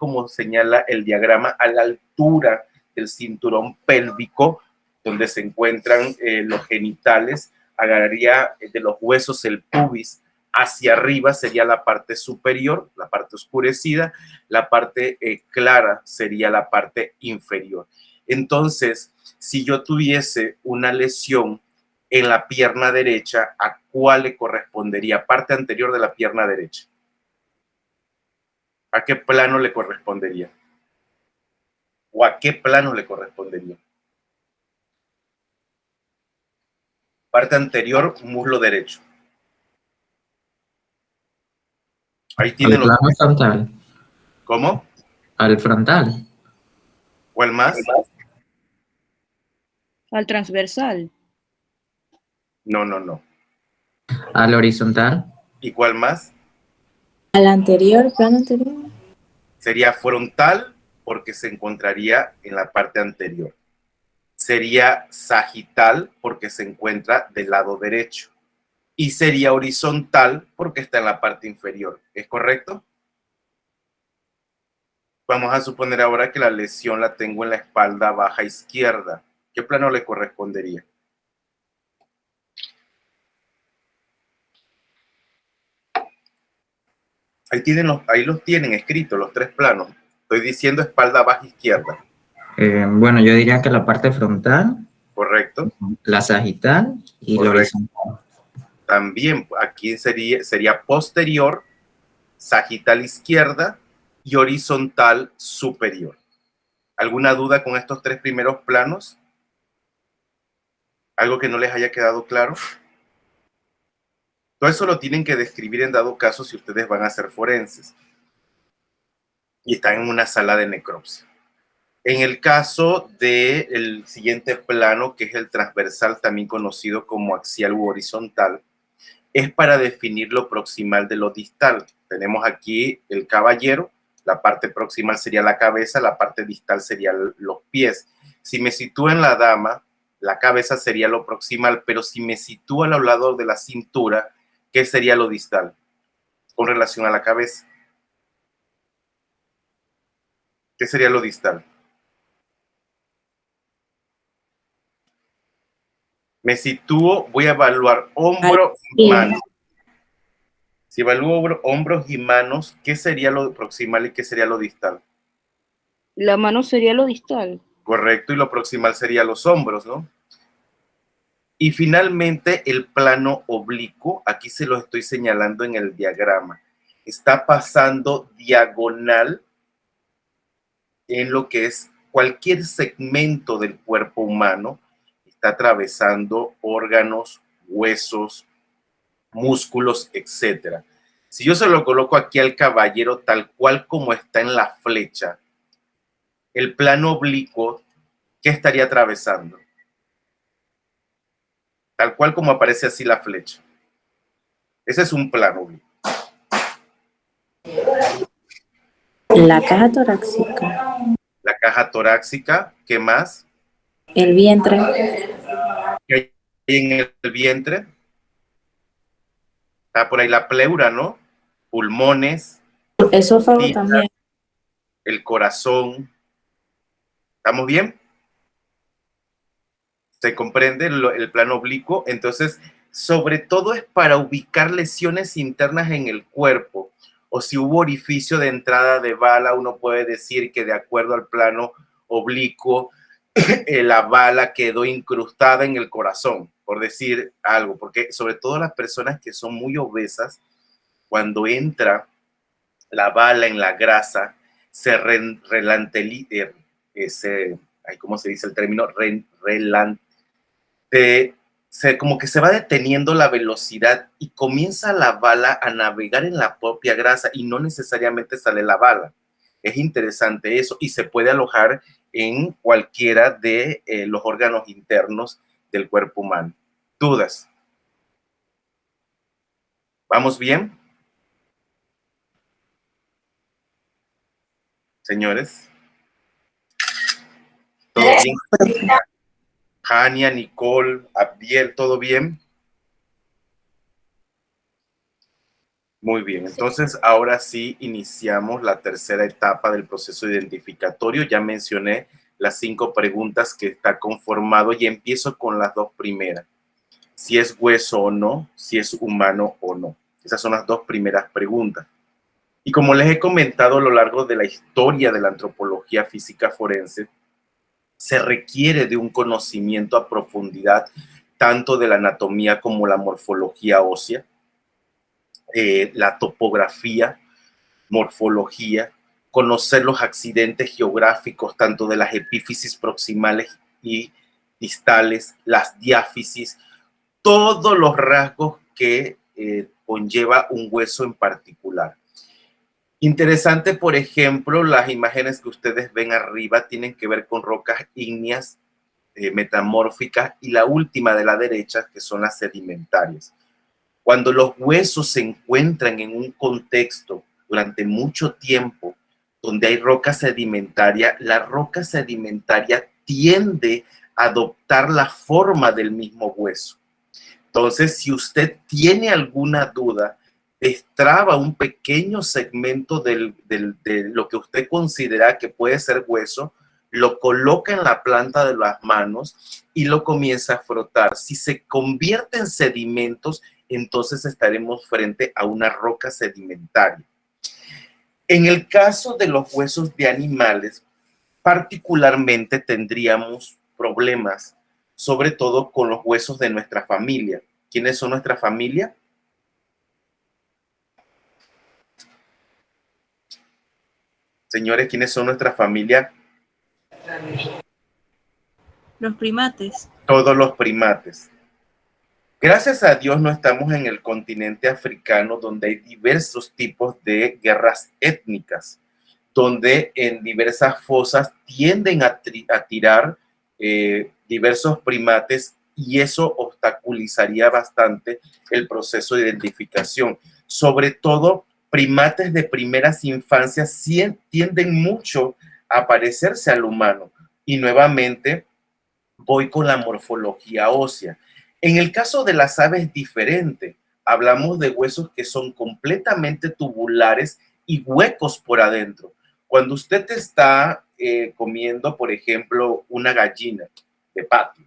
como señala el diagrama, a la altura del cinturón pélvico, donde se encuentran los genitales, agarraría de los huesos el pubis hacia arriba, sería la parte superior, la parte oscurecida, la parte clara sería la parte inferior. Entonces, si yo tuviese una lesión en la pierna derecha, ¿a cuál le correspondería? Parte anterior de la pierna derecha. ¿A qué plano le correspondería? ¿O a qué plano le correspondería? Parte anterior, muslo derecho. Ahí tienen los... Al plano frontal. ¿Cómo? Al frontal. ¿Cuál más? Al transversal. No, no, no. Al horizontal. ¿Y cuál más? Al anterior, plano anterior. Sería frontal porque se encontraría en la parte anterior. Sería sagital porque se encuentra del lado derecho. Y sería horizontal porque está en la parte inferior. ¿Es correcto? Vamos a suponer ahora que la lesión la tengo en la espalda baja izquierda. ¿Qué plano le correspondería? Ahí los tienen escritos, los tres planos. Estoy diciendo espalda baja izquierda. Bueno, yo diría que la parte frontal. Correcto. La sagital y la horizontal. También aquí sería posterior, sagital izquierda y horizontal superior. ¿Alguna duda con estos tres primeros planos? ¿Algo que no les haya quedado claro? Todo eso lo tienen que describir en dado caso si ustedes van a hacer forenses y están en una sala de necropsia. En el caso del siguiente plano, que es el transversal, también conocido como axial u horizontal, es para definir lo proximal de lo distal. Tenemos aquí el caballero, la parte proximal sería la cabeza, la parte distal serían los pies. Si me sitúo en la dama, la cabeza sería lo proximal, pero si me sitúo al lado de la cintura, ¿qué sería lo distal con relación a la cabeza? ¿Qué sería lo distal? Me sitúo, voy a evaluar hombro y mano. Si evalúo hombros y manos, ¿qué sería lo proximal y qué sería lo distal? La mano sería lo distal. Correcto, y lo proximal sería los hombros, ¿no? Y finalmente el plano oblicuo, aquí se lo estoy señalando en el diagrama, está pasando diagonal en lo que es cualquier segmento del cuerpo humano, está atravesando órganos, huesos, músculos, etcétera. Si yo se lo coloco aquí al caballero tal cual como está en la flecha, el plano oblicuo, ¿qué estaría atravesando? Tal cual como aparece así la flecha. Ese es un plano oblicuo. La caja torácica. La caja torácica, ¿qué más? El vientre. ¿Qué hay en el vientre? Está por ahí la pleura, ¿no? Pulmones. Esófago también. El corazón. ¿Estamos bien? ¿Se comprende el plano oblicuo? Entonces, sobre todo es para ubicar lesiones internas en el cuerpo. O si hubo orificio de entrada de bala, uno puede decir que de acuerdo al plano oblicuo, la bala quedó incrustada en el corazón, por decir algo. Porque sobre todo las personas que son muy obesas, cuando entra la bala en la grasa, se relanteliza, ¿cómo se dice el término? Como que se va deteniendo la velocidad y comienza la bala a navegar en la propia grasa y no necesariamente sale la bala. Es interesante eso y se puede alojar en cualquiera de los órganos internos del cuerpo humano. ¿Dudas? ¿Vamos bien? Señores. ¿Todo bien? Jania, Nicole, Abdiel, ¿todo bien? Muy bien, entonces ahora sí iniciamos la tercera etapa del proceso identificatorio. Ya mencioné las 5 preguntas que está conformado y empiezo con las 2 primeras. Si es hueso o no, si es humano o no. Esas son las 2 primeras preguntas. Y como les he comentado a lo largo de la historia de la antropología física forense, se requiere de un conocimiento a profundidad tanto de la anatomía como la morfología ósea, la topografía, morfología, conocer los accidentes geográficos tanto de las epífisis proximales y distales, las diáfisis, todos los rasgos que conlleva un hueso en particular. Interesante, por ejemplo, las imágenes que ustedes ven arriba tienen que ver con rocas ígneas metamórficas y la última de la derecha, que son las sedimentarias. Cuando los huesos se encuentran en un contexto durante mucho tiempo donde hay roca sedimentaria, la roca sedimentaria tiende a adoptar la forma del mismo hueso. Entonces, si usted tiene alguna duda, destraba un pequeño segmento de lo que usted considera que puede ser hueso, lo coloca en la planta de las manos y lo comienza a frotar. Si se convierte en sedimentos, entonces estaremos frente a una roca sedimentaria. En el caso de los huesos de animales, particularmente tendríamos problemas, sobre todo con los huesos de nuestra familia. ¿Quiénes son nuestra familia? Señores, ¿quiénes son nuestra familia? Los primates. Todos los primates. Gracias a Dios no estamos en el continente africano donde hay diversos tipos de guerras étnicas, donde en diversas fosas tienden a tirar diversos primates y eso obstaculizaría bastante el proceso de identificación. Sobre todo, primates de primeras infancias tienden mucho a parecerse al humano. Y nuevamente voy con la morfología ósea. En el caso de las aves es diferente. Hablamos de huesos que son completamente tubulares y huecos por adentro. Cuando usted está comiendo, por ejemplo, una gallina de patio,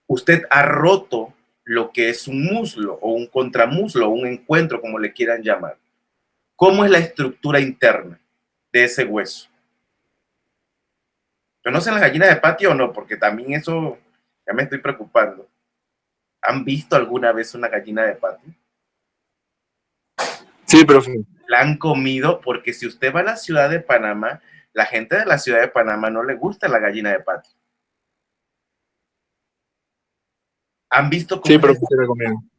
usted ha roto lo que es un muslo o un contramuslo o un encuentro, como le quieran llamar. ¿Cómo es la estructura interna de ese hueso? ¿Conocen las gallinas de patio o no? Porque también eso ya me estoy preocupando. ¿Han visto alguna vez una gallina de patio? Sí, profe. La han comido porque si usted va a la ciudad de Panamá, la gente de la ciudad de Panamá no le gusta la gallina de patio. ¿Han visto cómo, Sí, profe, se la comieron.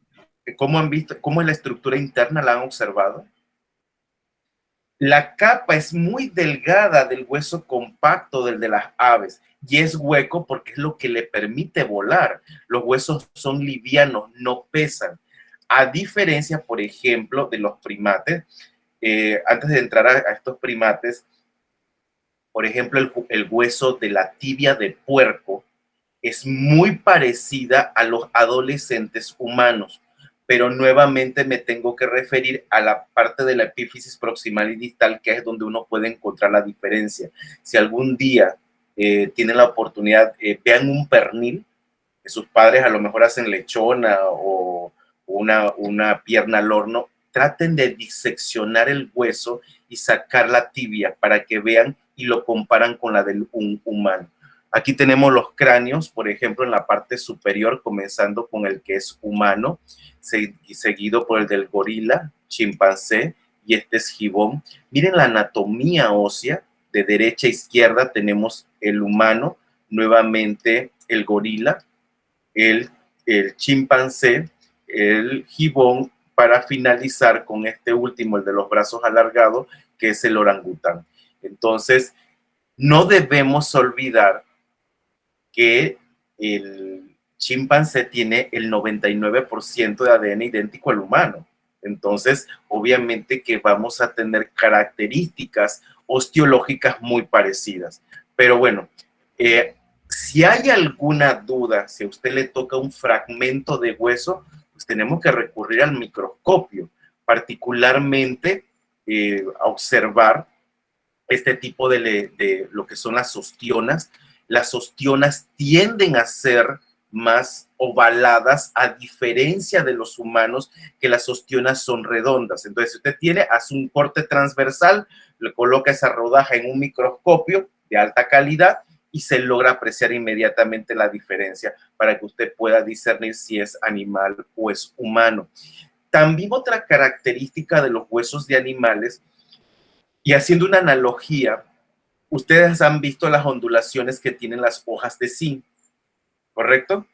cómo es la estructura interna? ¿La han observado? La capa es muy delgada del hueso compacto del de las aves y es hueco porque es lo que le permite volar. Los huesos son livianos, no pesan. A diferencia, por ejemplo, de los primates, antes de entrar a estos primates, por ejemplo, el hueso de la tibia de puerco es muy parecida a los adolescentes humanos, pero nuevamente me tengo que referir a la parte de la epífisis proximal y distal, que es donde uno puede encontrar la diferencia. Si algún día tienen la oportunidad, vean un pernil, que sus padres a lo mejor hacen lechona o una pierna al horno, traten de diseccionar el hueso y sacar la tibia para que vean y lo comparan con la del humano. Aquí tenemos los cráneos, por ejemplo, en la parte superior, comenzando con el que es humano, seguido por el del gorila, chimpancé, y este es gibón. Miren la anatomía ósea, de derecha a izquierda tenemos el humano, nuevamente el gorila, el chimpancé, el gibón, para finalizar con este último, el de los brazos alargados, que es el orangután. Entonces, no debemos olvidar que el chimpancé tiene el 99% de ADN idéntico al humano. Entonces, obviamente que vamos a tener características osteológicas muy parecidas. Pero bueno, si hay alguna duda, si a usted le toca un fragmento de hueso, pues tenemos que recurrir al microscopio particularmente a observar este tipo de lo que son las ostionas. Las ostionas tienden a ser más ovaladas, a diferencia de los humanos, que las ostionas son redondas. Entonces, si usted hace un corte transversal, le coloca esa rodaja en un microscopio de alta calidad y se logra apreciar inmediatamente la diferencia para que usted pueda discernir si es animal o es humano. También otra característica de los huesos de animales, y haciendo una analogía, ustedes han visto las ondulaciones que tienen las hojas de zinc, ¿correcto?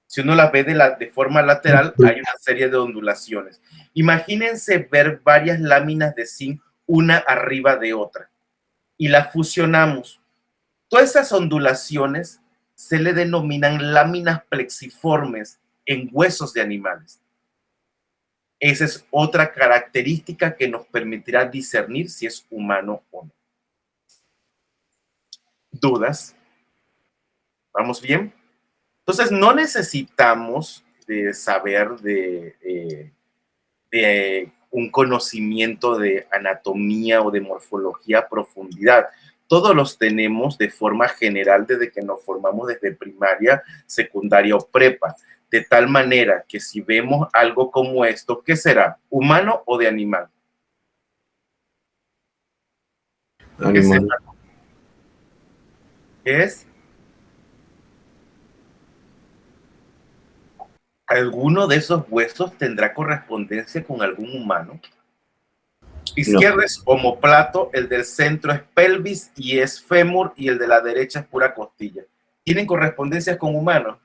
Si uno las ve de forma lateral, hay una serie de ondulaciones. Imagínense ver varias láminas de zinc, una arriba de otra, y las fusionamos. Todas esas ondulaciones se le denominan láminas plexiformes en huesos de animales. Esa es otra característica que nos permitirá discernir si es humano o no. ¿Dudas? ¿Vamos bien? Entonces, no necesitamos de saber de un conocimiento de anatomía o de morfología a profundidad. Todos los tenemos de forma general desde que nos formamos desde primaria, secundaria o prepa. De tal manera que si vemos algo como esto, ¿qué será? ¿Humano o de animal? Animal. ¿Qué es? ¿Alguno de esos huesos tendrá correspondencia con algún humano? Izquierdo es omóplato, el del centro es pelvis y es fémur, y el de la derecha es pura costilla. ¿Tienen correspondencias con humanos?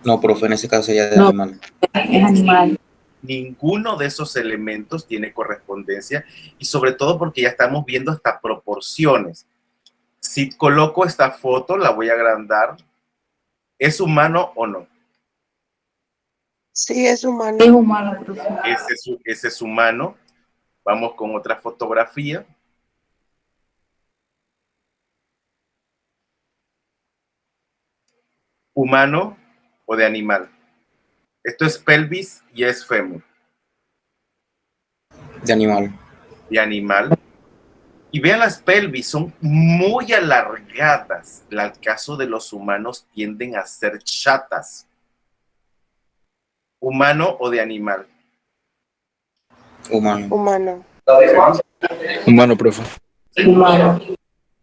No, profe, en ese caso sería de No. animal. Es animal. Ninguno de esos elementos tiene correspondencia, y sobre todo porque ya estamos viendo hasta proporciones. Si coloco esta foto, la voy a agrandar. ¿Es humano o no? Sí, es humano. Es humano, profe. Ese es humano. Vamos con otra fotografía. ¿Humano o de animal? Esto es pelvis y es fémur. De animal. De animal. Y vean, las pelvis son muy alargadas. Al caso de los humanos tienden a ser chatas. ¿Humano o de animal? Humano. Humano. Humano, profe. Humano.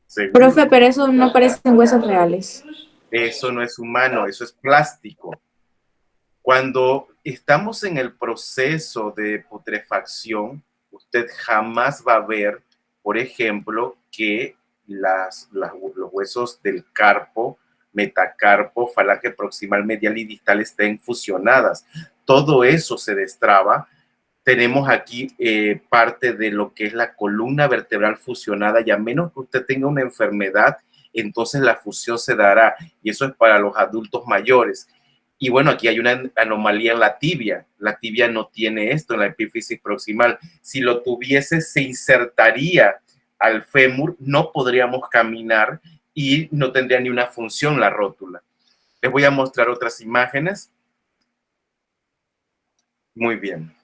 Seguro. Profe, pero eso no parecen huesos reales. Eso no es humano, eso es plástico. Cuando estamos en el proceso de putrefacción, usted jamás va a ver, por ejemplo, que los huesos del carpo, metacarpo, falange proximal, medial y distal estén fusionadas. Todo eso se destraba. Tenemos aquí parte de lo que es la columna vertebral fusionada, y a menos que usted tenga una enfermedad, entonces la fusión se dará, y eso es para los adultos mayores. Y bueno, aquí hay una anomalía en la tibia. La tibia no tiene esto en la epífisis proximal. Si lo tuviese, se insertaría al fémur, no podríamos caminar y no tendría ni una función la rótula. Les voy a mostrar otras imágenes. Muy bien.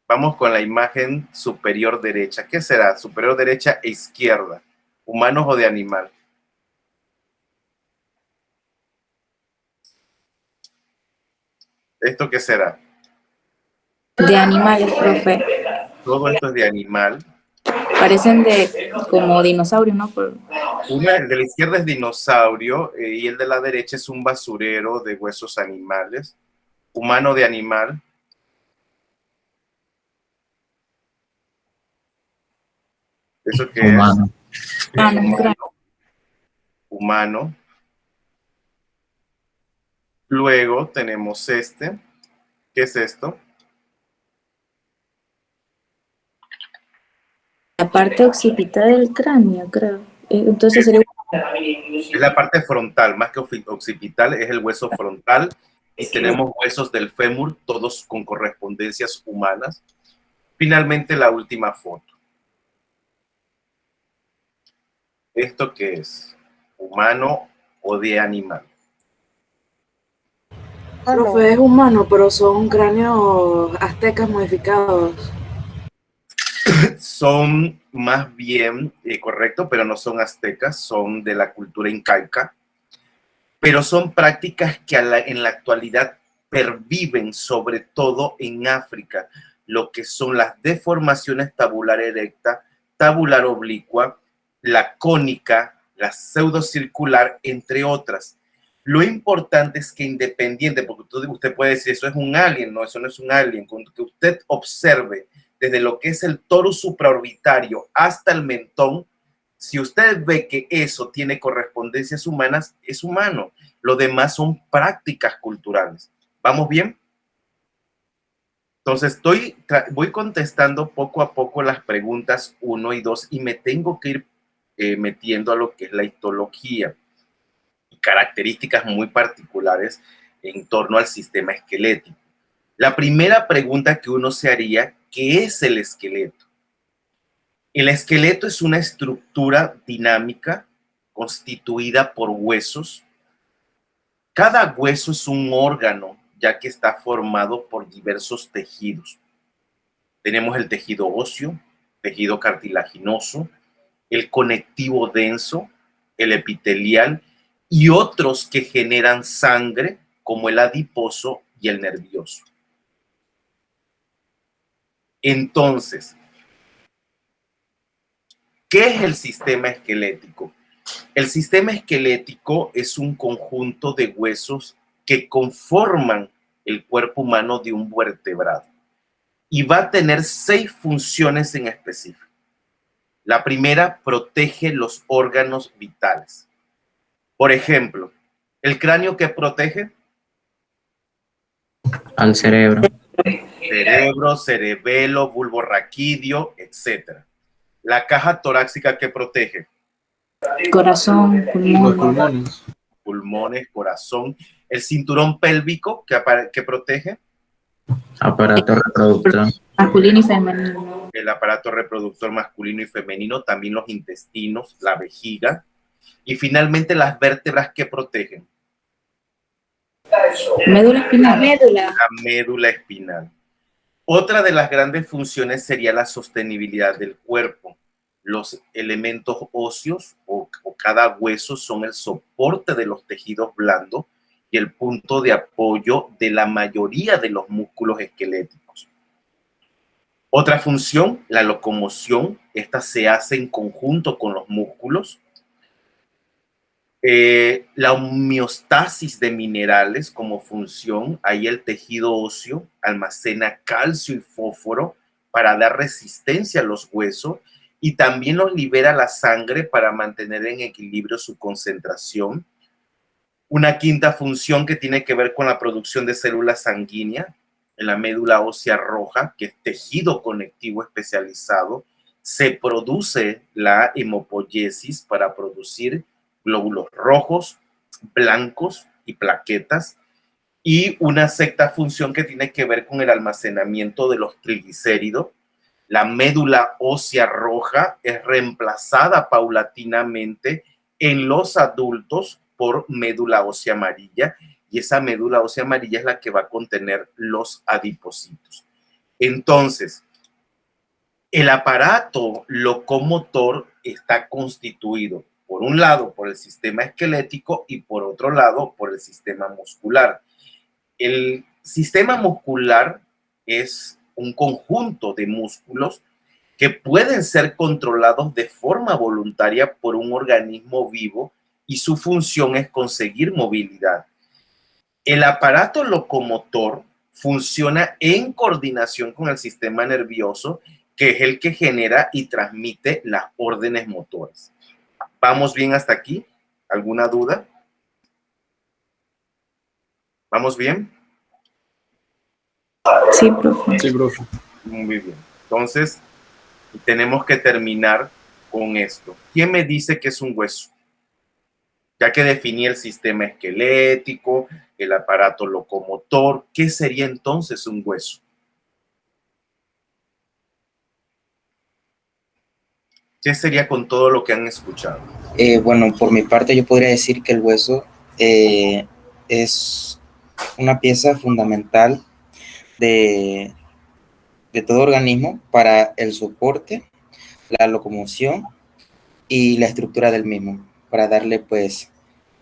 Vamos con la imagen superior derecha. ¿Qué será? Superior derecha e izquierda. ¿Humanos o de animal? ¿Esto qué será? De animales, profe. Todo esto es de animal. Parecen de como dinosaurios, ¿no? El de la izquierda es dinosaurio y el de la derecha es un basurero de huesos animales. ¿Humano o de animal? ¿Eso qué Humano. es? Humano. Humano. Luego tenemos este. ¿Qué es esto? La parte occipital del cráneo, creo. Entonces sería... Es la parte frontal, más que occipital, es el hueso frontal. Y tenemos huesos del fémur, todos con correspondencias humanas. Finalmente, la última foto. ¿Esto qué es? ¿Humano o de animal? Profe, es humano, pero son cráneos aztecas modificados. Son más bien, correcto, pero no son aztecas, son de la cultura incaica, pero son prácticas que en la actualidad perviven sobre todo en África, lo que son las deformaciones tabular erecta, tabular oblicua, la cónica, la pseudocircular, entre otras. Lo importante es que independiente, porque usted puede decir, eso es un alien, no, eso no es un alien, con que usted observe desde lo que es el torus supraorbitario hasta el mentón, si usted ve que eso tiene correspondencias humanas, es humano. Lo demás son prácticas culturales. ¿Vamos bien? Entonces, voy contestando poco a poco las preguntas 1 y 2 y me tengo que ir metiendo a lo que es la histología y características muy particulares en torno al sistema esquelético. La primera pregunta que uno se haría, ¿qué es el esqueleto? El esqueleto es una estructura dinámica constituida por huesos. Cada hueso es un órgano, ya que está formado por diversos tejidos. Tenemos el tejido óseo, tejido cartilaginoso, el conectivo denso, el epitelial y otros que generan sangre, como el adiposo y el nervioso. Entonces, ¿qué es el sistema esquelético? El sistema esquelético es un conjunto de huesos que conforman el cuerpo humano de un vertebrado y va a tener 6 funciones en específico. La primera, protege los órganos vitales. Por ejemplo, ¿el cráneo qué protege? Al cerebro. Cerebro, cerebelo, bulbo raquídeo, etc. La caja torácica ¿qué protege? Corazón, Los pulmón, pulmones. Pulmones, corazón. El cinturón pélvico ¿qué protege? Aparato reproductor. masculino y femenino. El aparato reproductor masculino y femenino, también los intestinos, la vejiga. Y finalmente las vértebras ¿qué protegen? Médula espinal. La médula espinal. Otra de las grandes funciones sería la sostenibilidad del cuerpo. Los elementos óseos o cada hueso son el soporte de los tejidos blandos y el punto de apoyo de la mayoría de los músculos esqueléticos. Otra función, la locomoción. Esta se hace en conjunto con los músculos. La homeostasis de minerales como función, ahí el tejido óseo almacena calcio y fósforo para dar resistencia a los huesos y también los libera la sangre para mantener en equilibrio su concentración. Una quinta función que tiene que ver con la producción de células sanguíneas en la médula ósea roja, que es tejido conectivo especializado, se produce la hemopoiesis para producir glóbulos rojos, blancos y plaquetas, y una sexta función que tiene que ver con el almacenamiento de los triglicéridos. La médula ósea roja es reemplazada paulatinamente en los adultos por médula ósea amarilla, y esa médula ósea amarilla es la que va a contener los adipocitos. Entonces, el aparato locomotor está constituido por un lado por el sistema esquelético y por otro lado por el sistema muscular. El sistema muscular es un conjunto de músculos que pueden ser controlados de forma voluntaria por un organismo vivo y su función es conseguir movilidad. El aparato locomotor funciona en coordinación con el sistema nervioso, que es el que genera y transmite las órdenes motoras. ¿Vamos bien hasta aquí? ¿Alguna duda? ¿Vamos bien? Sí, profe. Sí, profe. Muy bien. Entonces, tenemos que terminar con esto. ¿Quién me dice que es un hueso? Ya que definí el sistema esquelético, el aparato locomotor, ¿qué sería entonces un hueso? ¿Qué sería con todo lo que han escuchado? Bueno, por mi parte yo podría decir que el hueso es una pieza fundamental de, de todo organismo para el soporte, la locomoción y la estructura del mismo, para darle pues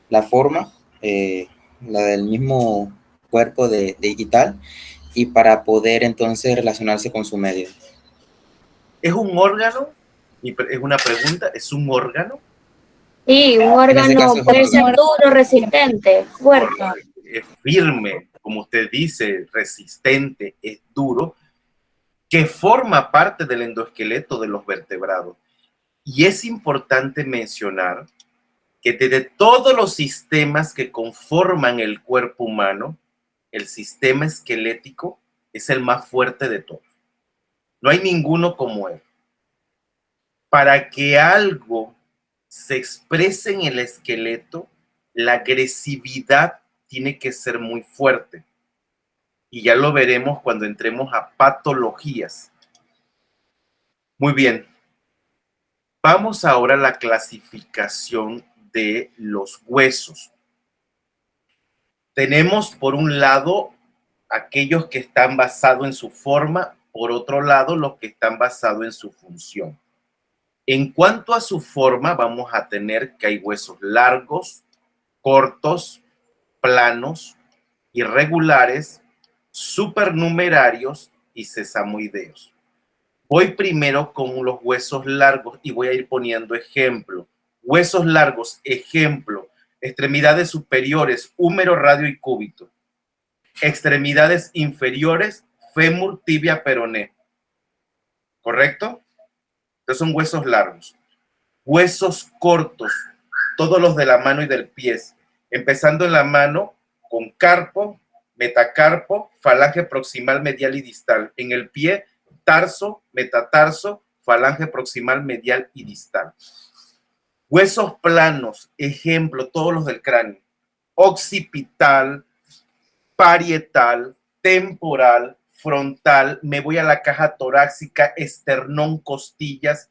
la forma, la del mismo cuerpo de y tal, y para poder entonces relacionarse con su medio. ¿Es un órgano? Es una pregunta, ¿es un órgano? Sí, un En ese caso órgano es un puede ser órgano. duro, resistente, fuerte. Es firme, como usted dice, resistente, es duro, que forma parte del endoesqueleto de los vertebrados. Y es importante mencionar que de todos los sistemas que conforman el cuerpo humano, el sistema esquelético es el más fuerte de todos. No hay ninguno como él. Para que algo se exprese en el esqueleto, la agresividad tiene que ser muy fuerte. Y ya lo veremos cuando entremos a patologías. Muy bien. Vamos ahora a la clasificación de los huesos. Tenemos por un lado aquellos que están basados en su forma, por otro lado los que están basados en su función. En cuanto a su forma, vamos a tener que hay huesos largos, cortos, planos, irregulares, supernumerarios y sesamoideos. Voy primero con los huesos largos y voy a ir poniendo ejemplo. Huesos largos, ejemplo, extremidades superiores, húmero, radio y cúbito. Extremidades inferiores, fémur, tibia, peroné. ¿Correcto? Estos son huesos largos. Huesos cortos, todos los de la mano y del pie. Empezando en la mano con carpo, metacarpo, falange proximal, medial y distal. En el pie, tarso, metatarso, falange proximal, medial y distal. Huesos planos, ejemplo, todos los del cráneo. Occipital, parietal, temporal, frontal, me voy a la caja torácica, esternón, costillas,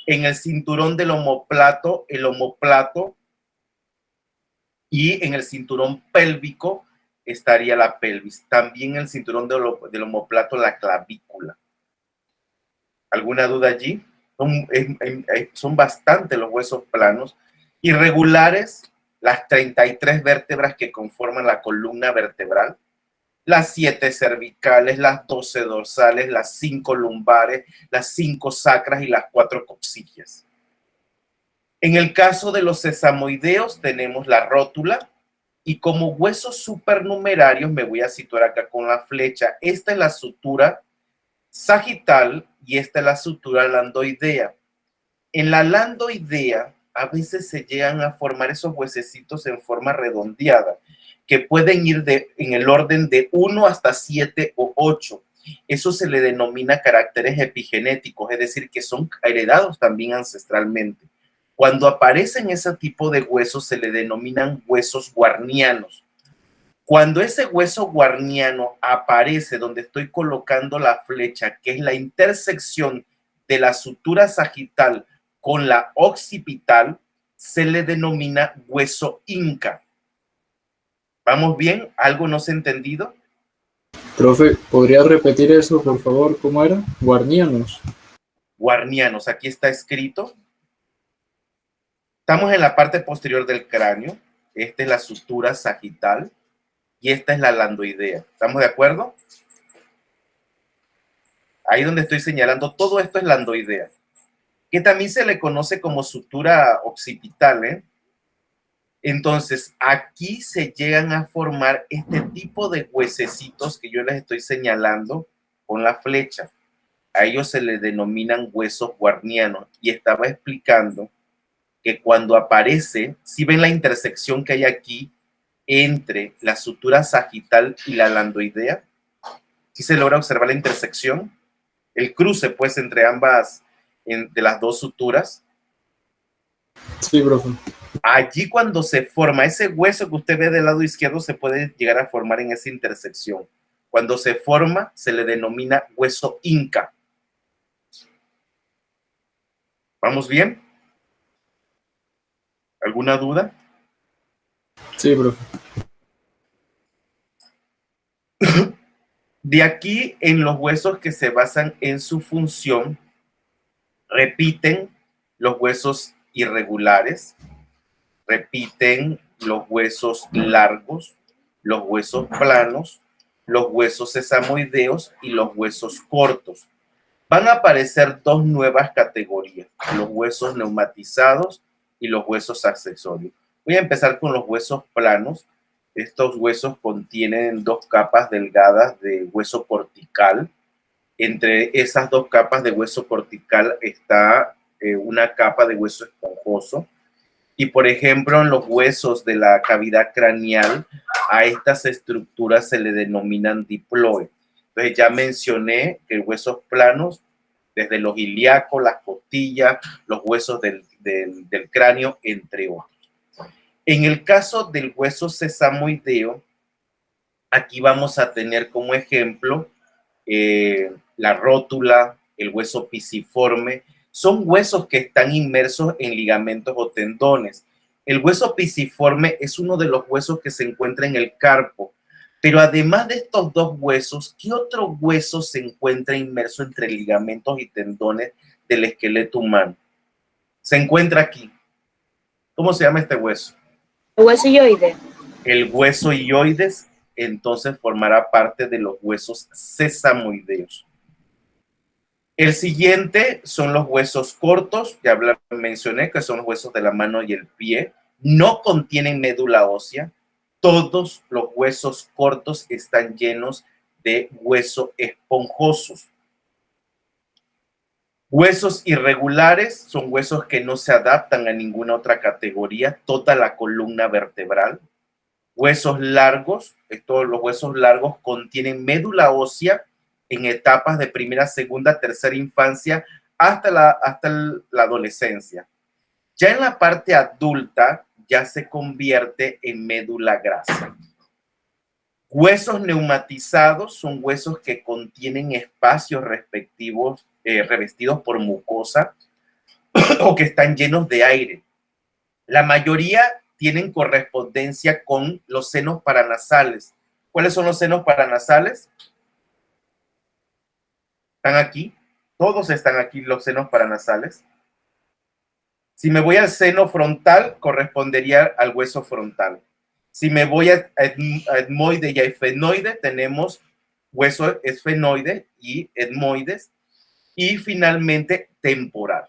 en el cinturón del omóplato, el omóplato, y en el cinturón pélvico estaría la pelvis. También en el cinturón del omóplato, la clavícula. ¿Alguna duda allí? Son bastantes los huesos planos. Irregulares, las 33 vértebras que conforman la columna vertebral, las 7 cervicales, las 12 dorsales, las 5 lumbares, las 5 sacras y las 4 coxillas. En el caso de los sesamoideos tenemos la rótula y como huesos supernumerarios me voy a situar acá con la flecha. Esta es la sutura sagital y esta es la sutura landoidea. En la landoidea a veces se llegan a formar esos huesecitos en forma redondeada que pueden ir en el orden de 1 hasta 7 o 8. Eso se le denomina caracteres epigenéticos, es decir, que son heredados también ancestralmente. Cuando aparecen ese tipo de huesos se le denominan huesos guarnianos. Cuando ese hueso guarniano aparece donde estoy colocando la flecha, que es la intersección de la sutura sagital con la occipital, se le denomina hueso inca. ¿Vamos bien? ¿Algo no se ha entendido? Profe, ¿podría repetir eso, por favor? ¿Cómo era? Guarnianos. Guarnianos, aquí está escrito. Estamos en la parte posterior del cráneo. Esta es la sutura sagital y esta es la landoidea. ¿Estamos de acuerdo? Ahí donde estoy señalando, todo esto es landoidea, que también se le conoce como sutura occipital, ¿eh? Entonces, aquí se llegan a formar este tipo de huesecitos que yo les estoy señalando con la flecha. A ellos se les denominan huesos guarnianos. Y estaba explicando que cuando aparece, si ven la intersección que hay aquí entre la sutura sagital y la landoidea, si se logra observar la intersección, el cruce pues entre ambas, de las dos suturas. Sí, profe. Allí cuando se forma ese hueso que usted ve del lado izquierdo se puede llegar a formar en esa intersección. Cuando se forma se le denomina hueso inca. ¿Vamos bien? ¿Alguna duda? Sí, profe. De aquí, en los huesos que se basan en su función, repiten los huesos irregulares, repiten los huesos largos, los huesos planos, los huesos sesamoideos y los huesos cortos. Van a aparecer dos nuevas categorías, los huesos neumatizados y los huesos accesorios. Voy a empezar con los huesos planos. Estos huesos contienen dos capas delgadas de hueso cortical. Entre esas dos capas de hueso cortical está una capa de hueso esponjoso. Y, por ejemplo, en los huesos de la cavidad craneal, a estas estructuras se le denominan diploe. Entonces, ya mencioné que huesos planos, desde los ilíacos, las costillas, los huesos del cráneo, entre otros. En el caso del hueso sesamoideo, aquí vamos a tener como ejemplo la rótula, el hueso pisiforme. Son huesos que están inmersos en ligamentos o tendones. El hueso pisiforme es uno de los huesos que se encuentra en el carpo. Pero además de estos dos huesos, ¿qué otro hueso se encuentra inmerso entre ligamentos y tendones del esqueleto humano? Se encuentra aquí. ¿Cómo se llama este hueso? El hueso hioide. El hueso hioides, entonces formará parte de los huesos sesamoideos. El siguiente son los huesos cortos, ya mencioné que son los huesos de la mano y el pie. No contienen médula ósea. Todos los huesos cortos están llenos de hueso esponjosos. Huesos irregulares son huesos que no se adaptan a ninguna otra categoría, toda la columna vertebral. Huesos largos, todos los huesos largos contienen médula ósea en etapas de primera, segunda, tercera infancia hasta la adolescencia. Ya en la parte adulta ya se convierte en médula grasa. Huesos neumatizados son huesos que contienen espacios respectivos revestidos por mucosa o que están llenos de aire. La mayoría tienen correspondencia con los senos paranasales. ¿Cuáles son los senos paranasales? Están aquí. Todos están aquí los senos paranasales. Si me voy al seno frontal, correspondería al hueso frontal. Si me voy a etmoide y a esfenoide, tenemos hueso esfenoide y etmoides. Y finalmente, temporal.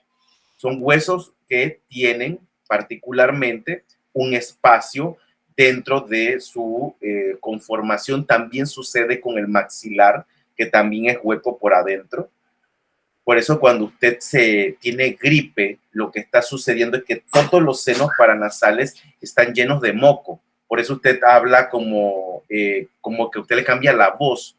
Son huesos que tienen particularmente un espacio dentro de su conformación. También sucede con el maxilar, que también es hueco por adentro. Por eso cuando usted tiene gripe, lo que está sucediendo es que todos los senos paranasales están llenos de moco. Por eso usted habla como que usted le cambia la voz.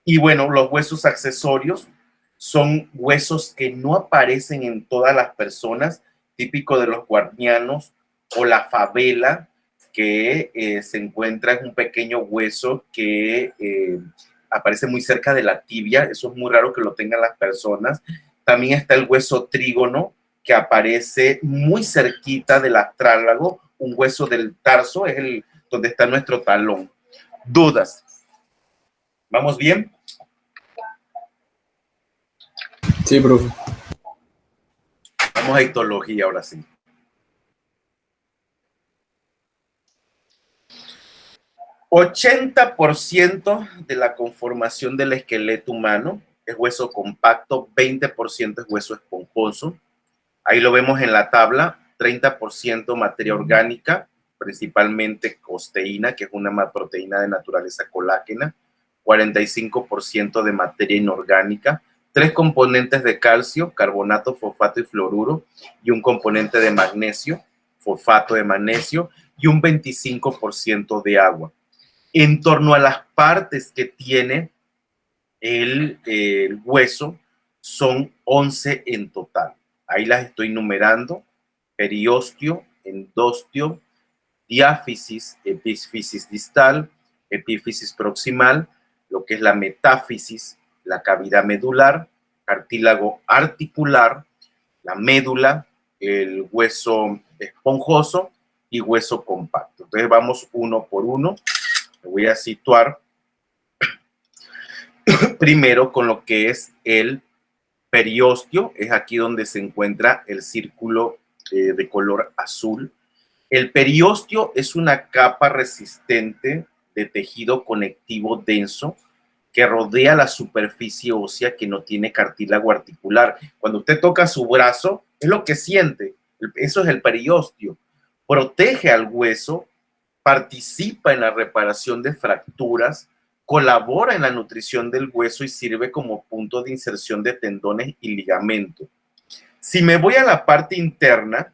Y bueno, los huesos accesorios son huesos que no aparecen en todas las personas, típico de los guarnianos o la fabela, que se encuentra en un pequeño hueso que aparece muy cerca de la tibia. Eso es muy raro que lo tengan las personas. También está el hueso trígono, que aparece muy cerquita del astrálago. Un hueso del tarso es donde está nuestro talón. ¿Dudas? ¿Vamos bien? Sí, profe. Vamos a histología ahora sí. %, de la conformación del esqueleto humano es hueso compacto, 20% es hueso esponjoso. Ahí lo vemos en la tabla, 30% materia orgánica, principalmente costeína, que es una proteína de naturaleza colágena, 45% de materia inorgánica, 3 componentes de calcio, carbonato, fosfato y fluoruro, y un componente de magnesio, fosfato de magnesio, y un 25% de agua. En torno a las partes que tiene el hueso, son 11 en total. Ahí las estoy numerando: periostio, endostio, diáfisis, epífisis distal, epífisis proximal, lo que es la metáfisis, la cavidad medular, cartílago articular, la médula, el hueso esponjoso y hueso compacto. Entonces vamos uno por uno. Me voy a situar primero con lo que es el periósteo. Es aquí donde se encuentra el círculo de color azul. El periósteo es una capa resistente de tejido conectivo denso que rodea la superficie ósea que no tiene cartílago articular. Cuando usted toca su brazo, es lo que siente. Eso es el periósteo. Protege al hueso, participa en la reparación de fracturas, colabora en la nutrición del hueso y sirve como punto de inserción de tendones y ligamentos. Si me voy a la parte interna,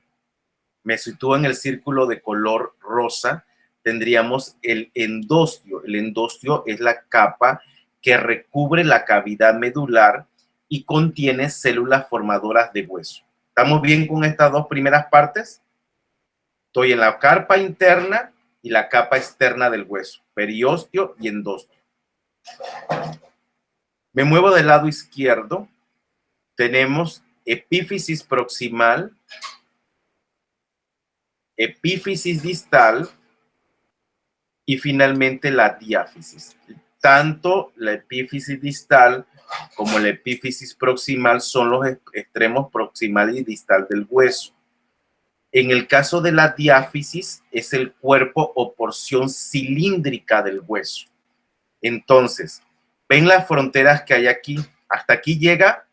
me sitúo en el círculo de color rosa, tendríamos el endostio. El endostio es la capa que recubre la cavidad medular y contiene células formadoras de hueso. ¿Estamos bien con estas dos primeras partes? Estoy en la capa interna y la capa externa del hueso, periósteo y endostio. Me muevo del lado izquierdo. Tenemos epífisis proximal, epífisis distal y finalmente la diáfisis. Tanto la epífisis distal como la epífisis proximal son los extremos proximal y distal del hueso. En el caso de la diáfisis es el cuerpo o porción cilíndrica del hueso. Entonces, ven las fronteras que hay aquí. Hasta aquí llega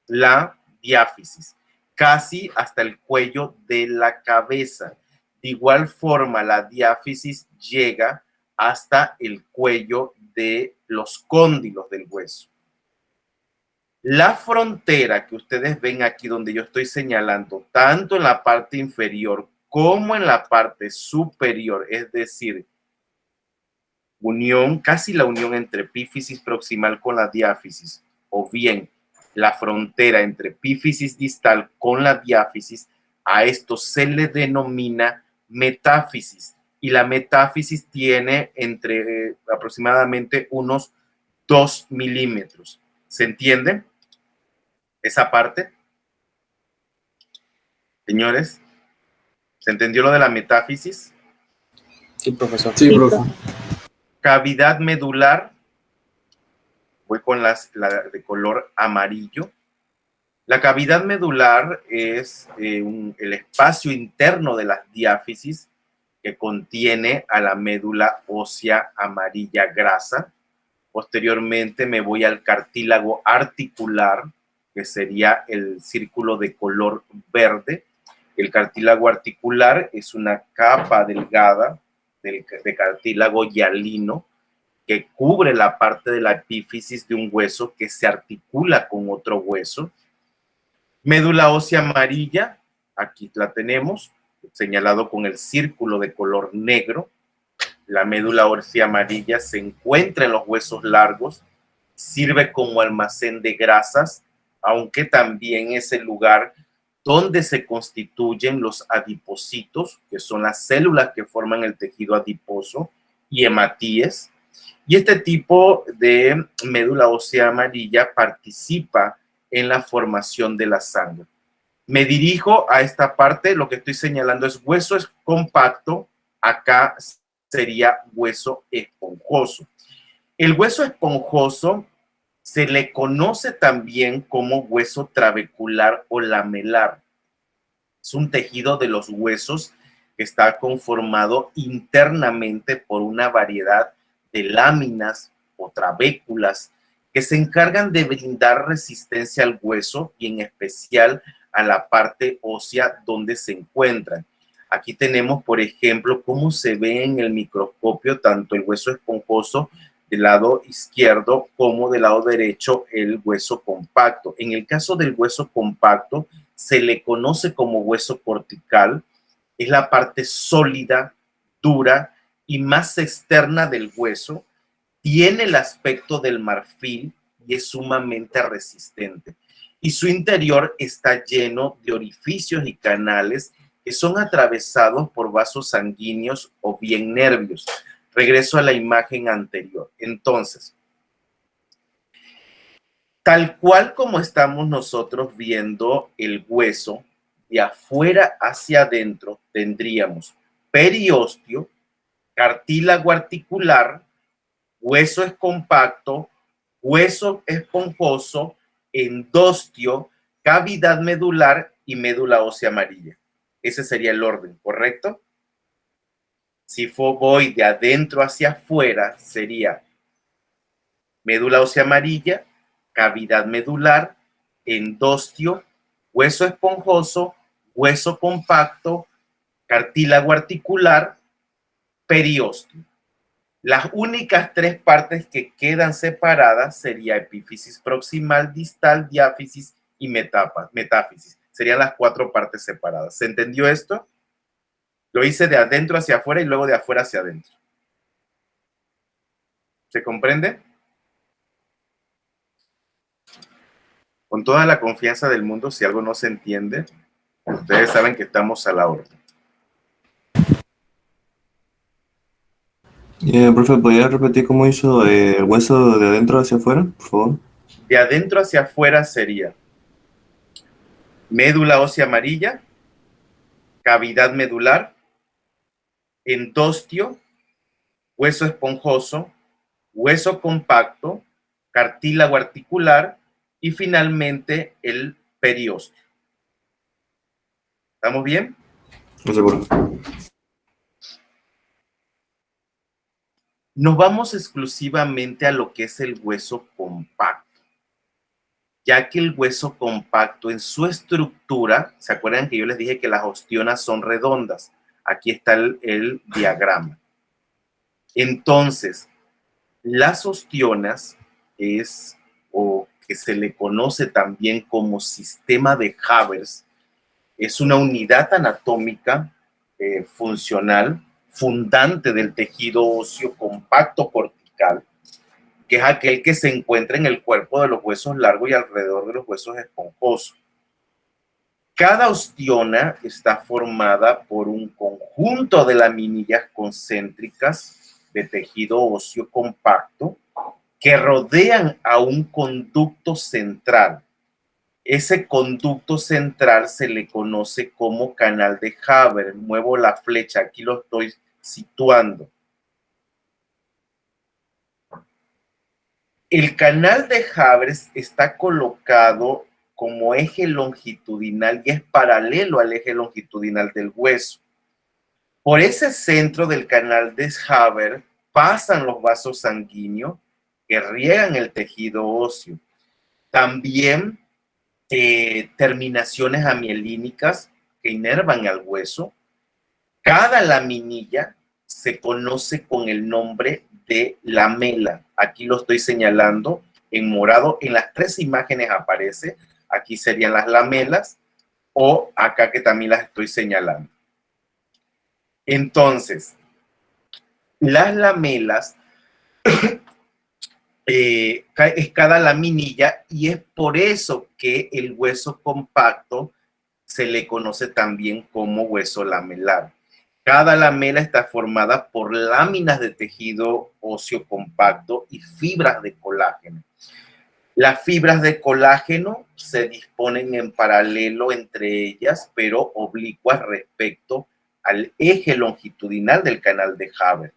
la diáfisis, casi hasta el cuello de la cabeza. De igual forma, la diáfisis llega hasta el cuello de los cóndilos del hueso. La frontera que ustedes ven aquí donde yo estoy señalando, tanto en la parte inferior como en la parte superior, es decir, unión, casi la unión entre epífisis proximal con la diáfisis, o bien la frontera entre epífisis distal con la diáfisis, a esto se le denomina metáfisis. Y la metáfisis tiene entre aproximadamente unos 2 milímetros. ¿Se entiende esa parte? Señores, ¿se entendió lo de la metáfisis? Sí, profesor. Sí, profe. Cavidad medular. Voy con la de color amarillo. La cavidad medular es el espacio interno de las diáfisis que contiene a la médula ósea amarilla grasa. Posteriormente me voy al cartílago articular, que sería el círculo de color verde. El cartílago articular es una capa delgada de cartílago hialino que cubre la parte de la epífisis de un hueso que se articula con otro hueso. Médula ósea amarilla, aquí la tenemos, señalado con el círculo de color negro. La médula ósea amarilla se encuentra en los huesos largos, sirve como almacén de grasas, aunque también es el lugar donde se constituyen los adipocitos, que son las células que forman el tejido adiposo, y hematíes. Y este tipo de médula ósea amarilla participa en la formación de la sangre. Me dirijo a esta parte, lo que estoy señalando es hueso compacto, acá sería hueso esponjoso. El hueso esponjoso se le conoce también como hueso trabecular o lamelar. Es un tejido de los huesos que está conformado internamente por una variedad de láminas o trabéculas que se encargan de brindar resistencia al hueso y en especial a la parte ósea donde se encuentran. Aquí tenemos, por ejemplo, cómo se ve en el microscopio tanto el hueso esponjoso del lado izquierdo como del lado derecho el hueso compacto. En el caso del hueso compacto se le conoce como hueso cortical. Es la parte sólida, dura y más externa del hueso. Tiene el aspecto del marfil y es sumamente resistente. Y su interior está lleno de orificios y canales que son atravesados por vasos sanguíneos o bien nervios. Regreso a la imagen anterior. Entonces, tal cual como estamos nosotros viendo el hueso, de afuera hacia adentro tendríamos periósteo, cartílago articular, hueso es compacto, hueso esponjoso, endostio, cavidad medular y médula ósea amarilla. Ese sería el orden, ¿correcto? Si voy de adentro hacia afuera, sería médula ósea amarilla, cavidad medular, endostio, hueso esponjoso, hueso compacto, cartílago articular, periósteo. Las únicas tres partes que quedan separadas sería epífisis proximal, distal, diáfisis y metáfisis. Serían las 4 partes separadas. ¿Se entendió esto? Lo hice de adentro hacia afuera y luego de afuera hacia adentro. ¿Se comprende? Con toda la confianza del mundo, si algo no se entiende, ustedes saben que estamos a la orden. Profe, ¿podría repetir cómo hizo el hueso de adentro hacia afuera, por favor? De adentro hacia afuera sería médula ósea amarilla, cavidad medular, endostio, hueso esponjoso, hueso compacto, cartílago articular y finalmente el periósteo. ¿Estamos bien? No sé por qué. Nos vamos exclusivamente a lo que es el hueso compacto, ya que el hueso compacto en su estructura, ¿se acuerdan que yo les dije que las ostionas son redondas? Aquí está el diagrama. Entonces, las ostionas es, o que se le conoce también como sistema de Havers, es una unidad anatómica funcional, fundante del tejido óseo compacto cortical, que es aquel que se encuentra en el cuerpo de los huesos largos y alrededor de los huesos esponjosos. Cada ostiona está formada por un conjunto de laminillas concéntricas de tejido óseo compacto que rodean a un conducto central. Ese conducto central se le conoce como canal de Haber. Muevo la flecha, aquí lo estoy situando. El canal de Haber está colocado como eje longitudinal y es paralelo al eje longitudinal del hueso. Por ese centro del canal de Haber pasan los vasos sanguíneos que riegan el tejido óseo. También terminaciones amielínicas que inervan al hueso. Cada laminilla se conoce con el nombre de lamela. Aquí lo estoy señalando en morado. En las 3 imágenes aparece. Aquí serían las lamelas o acá que también las estoy señalando. Entonces, las lamelas es cada laminilla y es por eso que el hueso compacto se le conoce también como hueso lamelar. Cada lamela está formada por láminas de tejido óseo compacto y fibras de colágeno. Las fibras de colágeno se disponen en paralelo entre ellas, pero oblicuas respecto al eje longitudinal del canal de Haber.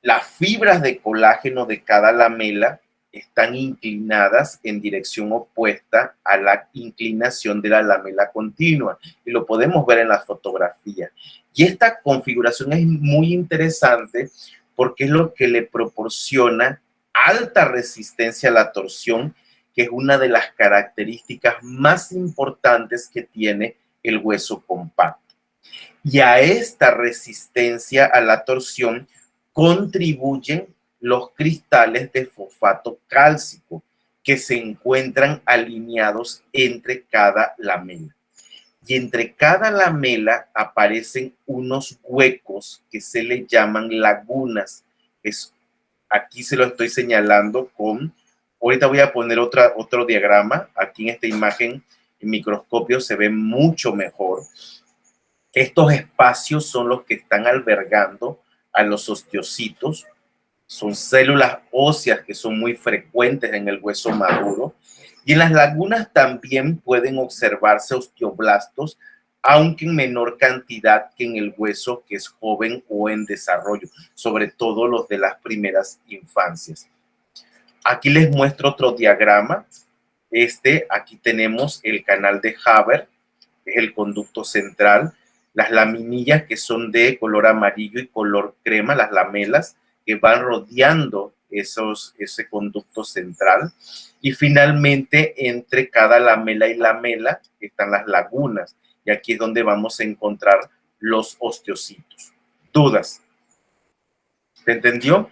Las fibras de colágeno de cada lamela están inclinadas en dirección opuesta a la inclinación de la lamela continua y lo podemos ver en la fotografía. Y esta configuración es muy interesante porque es lo que le proporciona alta resistencia a la torsión, que es una de las características más importantes que tiene el hueso compacto. Y a esta resistencia a la torsión contribuyen los cristales de fosfato cálcico que se encuentran alineados entre cada lamela. Y entre cada lamela aparecen unos huecos que se le llaman lagunas. Aquí se lo estoy señalando con, ahorita voy a poner otro diagrama. Aquí en esta imagen en microscopio se ve mucho mejor. Estos espacios son los que están albergando a los osteocitos. Son células óseas que son muy frecuentes en el hueso maduro. Y en las lagunas también pueden observarse osteoblastos, aunque en menor cantidad que en el hueso que es joven o en desarrollo, sobre todo los de las primeras infancias. Aquí les muestro otro diagrama. Aquí tenemos el canal de Haber, que es el conducto central, las laminillas que son de color amarillo y color crema, las lamelas que van rodeando ese conducto central, y finalmente entre cada lamela y lamela están las lagunas, y aquí es donde vamos a encontrar los osteocitos. ¿Dudas? ¿Se entendió?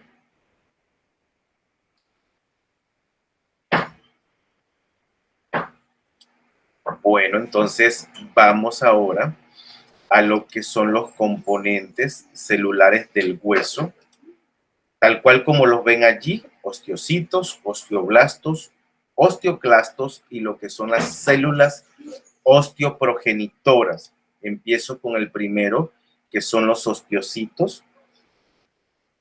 Bueno, entonces vamos ahora a lo que son los componentes celulares del hueso, tal cual como los ven allí: osteocitos, osteoblastos, osteoclastos y lo que son las células osteoprogenitoras. Empiezo con el primero, que son los osteocitos.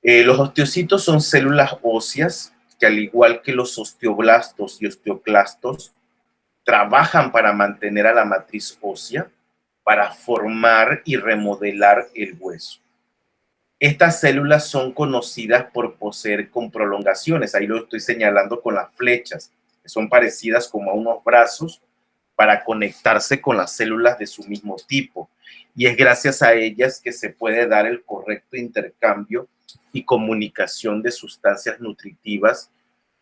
Los osteocitos son células óseas que, al igual que los osteoblastos y osteoclastos, trabajan para mantener a la matriz ósea, para formar y remodelar el hueso. Estas células son conocidas por poseer con prolongaciones, ahí lo estoy señalando con las flechas, que son parecidas como a unos brazos para conectarse con las células de su mismo tipo, y es gracias a ellas que se puede dar el correcto intercambio y comunicación de sustancias nutritivas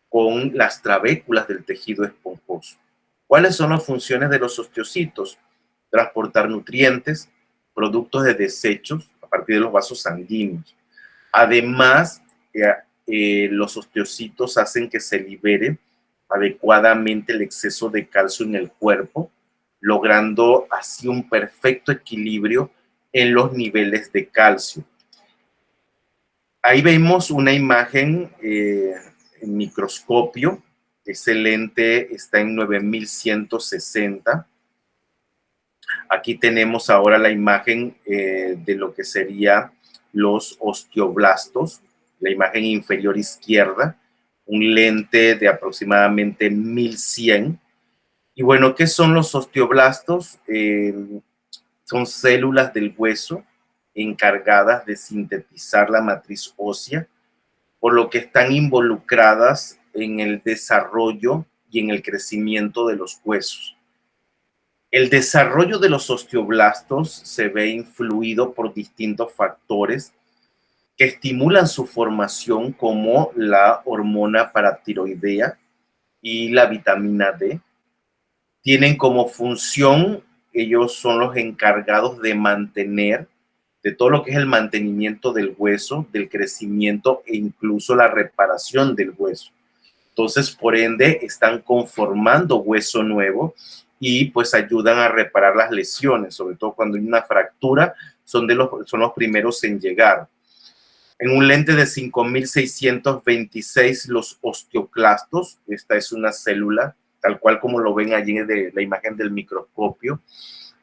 con las trabéculas del tejido esponjoso. ¿Cuáles son las funciones de los osteocitos? Transportar nutrientes, productos de desechos a partir de los vasos sanguíneos. Además, los osteocitos hacen que se libere adecuadamente el exceso de calcio en el cuerpo, logrando así un perfecto equilibrio en los niveles de calcio. Ahí vemos una imagen en microscopio. Ese lente está en 9160. Aquí tenemos ahora la imagen de lo que sería los osteoblastos, la imagen inferior izquierda, un lente de aproximadamente 1100. Y bueno, ¿qué son los osteoblastos? Son células del hueso encargadas de sintetizar la matriz ósea, por lo que están involucradas en el desarrollo y en el crecimiento de los huesos. El desarrollo de los osteoblastos se ve influido por distintos factores que estimulan su formación, como la hormona paratiroidea y la vitamina D. Tienen como función, ellos son los encargados de mantener, de todo lo que es el mantenimiento del hueso, del crecimiento e incluso la reparación del hueso. Entonces, por ende, están conformando hueso nuevo y pues ayudan a reparar las lesiones, sobre todo cuando hay una fractura, son los primeros en llegar. En un lente de 5626, los osteoclastos, esta es una célula, tal cual como lo ven allí de la imagen del microscopio,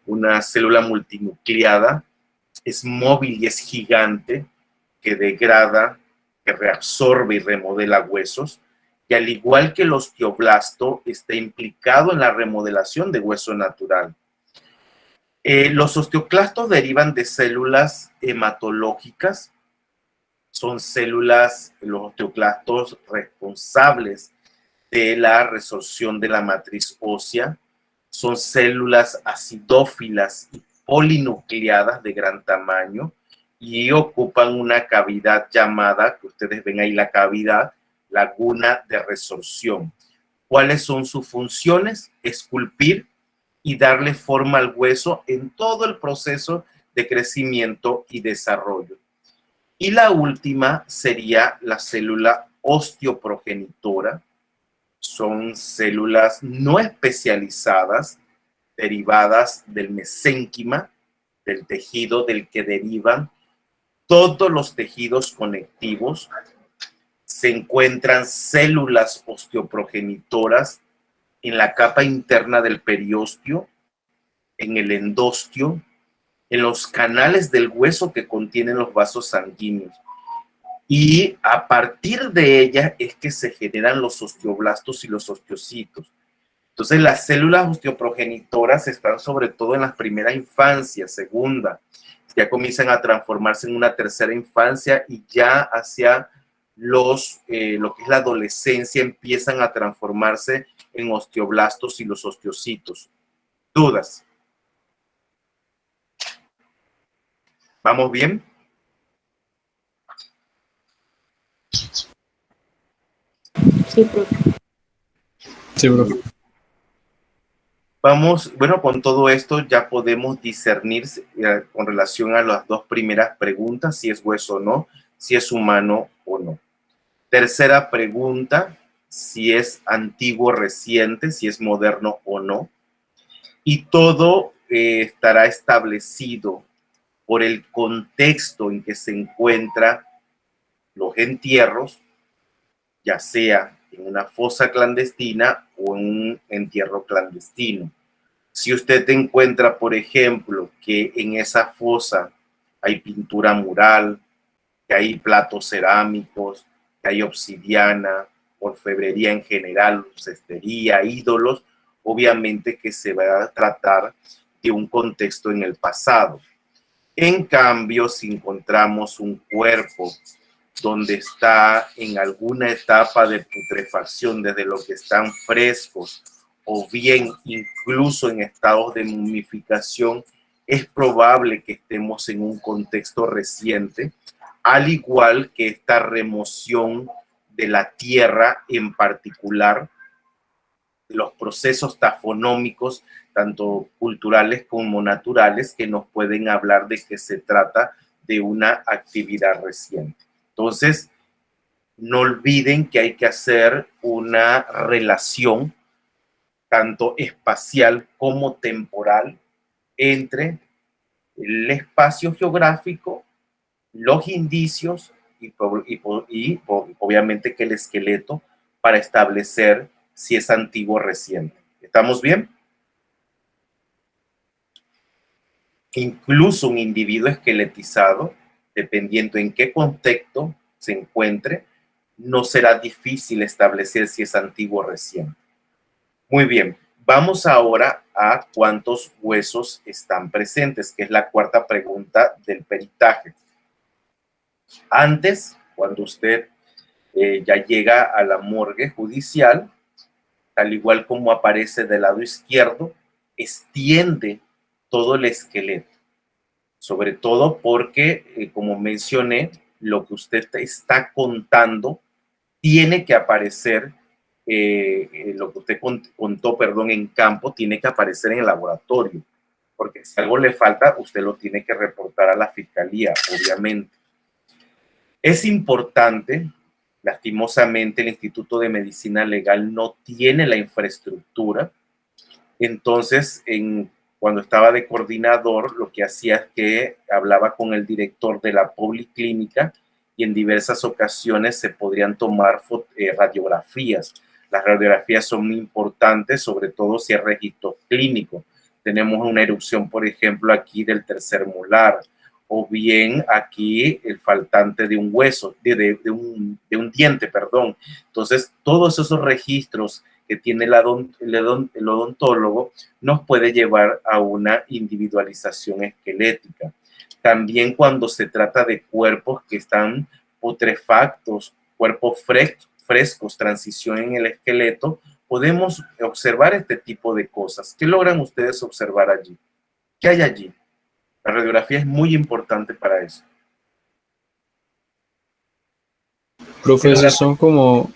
una célula multinucleada, es móvil y es gigante, que degrada, que reabsorbe y remodela huesos, y al igual que el osteoblasto, está implicado en la remodelación de hueso natural. Los osteoclastos derivan de células hematológicas. Son células, los osteoclastos, responsables de la resorción de la matriz ósea. Son células acidófilas y polinucleadas de gran tamaño y ocupan una cavidad llamada, que ustedes ven ahí la cavidad, laguna de resorción. ¿Cuáles son sus funciones? Esculpir y darle forma al hueso en todo el proceso de crecimiento y desarrollo. Y la última sería la célula osteoprogenitora. Son células no especializadas, derivadas del mesénquima, del tejido del que derivan todos los tejidos conectivos. Se encuentran células osteoprogenitoras en la capa interna del periósteo, en el endostio, en los canales del hueso que contienen los vasos sanguíneos. Y a partir de ellas es que se generan los osteoblastos y los osteocitos. Entonces, las células osteoprogenitoras están sobre todo en las primeras infancias, segunda, ya comienzan a transformarse en una tercera infancia y ya hacia lo que es la adolescencia empiezan a transformarse en osteoblastos y los osteocitos. ¿Dudas? ¿Vamos bien? Sí, profe. Sí, profe. Vamos, bueno, con todo esto ya podemos discernir con relación a las dos primeras preguntas, si es hueso o no, si es humano o no. Tercera pregunta, si es antiguo o reciente, si es moderno o no. Y todo estará establecido por el contexto en que se encuentran los entierros, ya sea en una fosa clandestina o en un entierro clandestino. Si usted encuentra, por ejemplo, que en esa fosa hay pintura mural, que hay platos cerámicos, que hay obsidiana, orfebrería en general, cestería, ídolos, obviamente que se va a tratar de un contexto en el pasado. En cambio, si encontramos un cuerpo donde está en alguna etapa de putrefacción, desde lo que están frescos o bien incluso en estados de momificación, es probable que estemos en un contexto reciente, al igual que esta remoción de la tierra en particular, los procesos tafonómicos, tanto culturales como naturales, que nos pueden hablar de que se trata de una actividad reciente. Entonces, no olviden que hay que hacer una relación tanto espacial como temporal entre el espacio geográfico, los indicios y obviamente que el esqueleto para establecer si es antiguo o reciente. ¿Estamos bien? Incluso un individuo esqueletizado, dependiendo en qué contexto se encuentre, no será difícil establecer si es antiguo o reciente. Muy bien, vamos ahora a cuántos huesos están presentes, que es la cuarta pregunta del peritaje. Antes, cuando usted ya llega a la morgue judicial, tal igual como aparece del lado izquierdo, extiende todo el esqueleto, sobre todo porque, como mencioné, lo que usted está contando tiene que aparecer, lo que usted contó, en campo, tiene que aparecer en el laboratorio, porque si algo le falta, usted lo tiene que reportar a la fiscalía, obviamente. Es importante, lastimosamente, el Instituto de Medicina Legal no tiene la infraestructura. Entonces, cuando estaba de coordinador, lo que hacía es que hablaba con el director de la policlínica y en diversas ocasiones se podrían tomar radiografías. Las radiografías son muy importantes, sobre todo si es registro clínico. Tenemos una erupción, por ejemplo, aquí del tercer molar, o bien aquí el faltante de un hueso, de un diente, perdón. Entonces, todos esos registros que tiene el odontólogo nos puede llevar a una individualización esquelética. También cuando se trata de cuerpos que están putrefactos, cuerpos frescos, transición en el esqueleto, podemos observar este tipo de cosas. ¿Qué logran ustedes observar allí? ¿Qué hay allí? La radiografía es muy importante para eso. Profe, esos son como...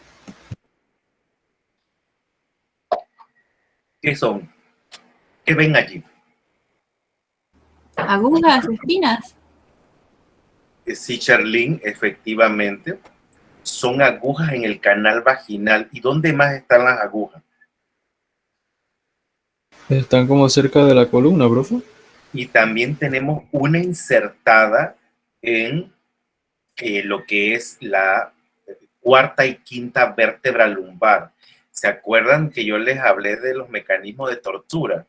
¿Qué son? ¿Qué ven allí? Agujas, espinas. Sí, Charlene, efectivamente. Son agujas en el canal vaginal. ¿Y dónde más están las agujas? Están como cerca de la columna, profe. Y también tenemos una insertada en lo que es la cuarta y quinta vértebra lumbar. ¿Se acuerdan que yo les hablé de los mecanismos de tortura?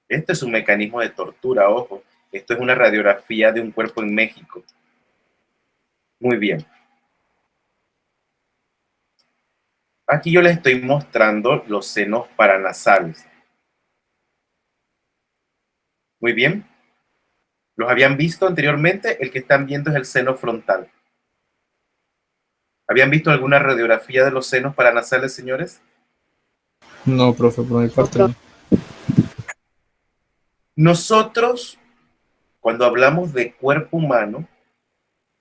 Este es un mecanismo de tortura, ojo. Esto es una radiografía de un cuerpo en México. Muy bien. Aquí yo les estoy mostrando los senos paranasales. Muy bien. ¿Los habían visto anteriormente? El que están viendo es el seno frontal. ¿Habían visto alguna radiografía de los senos paranasales, señores? No, profe, por mi parte no. Nosotros, cuando hablamos de cuerpo humano,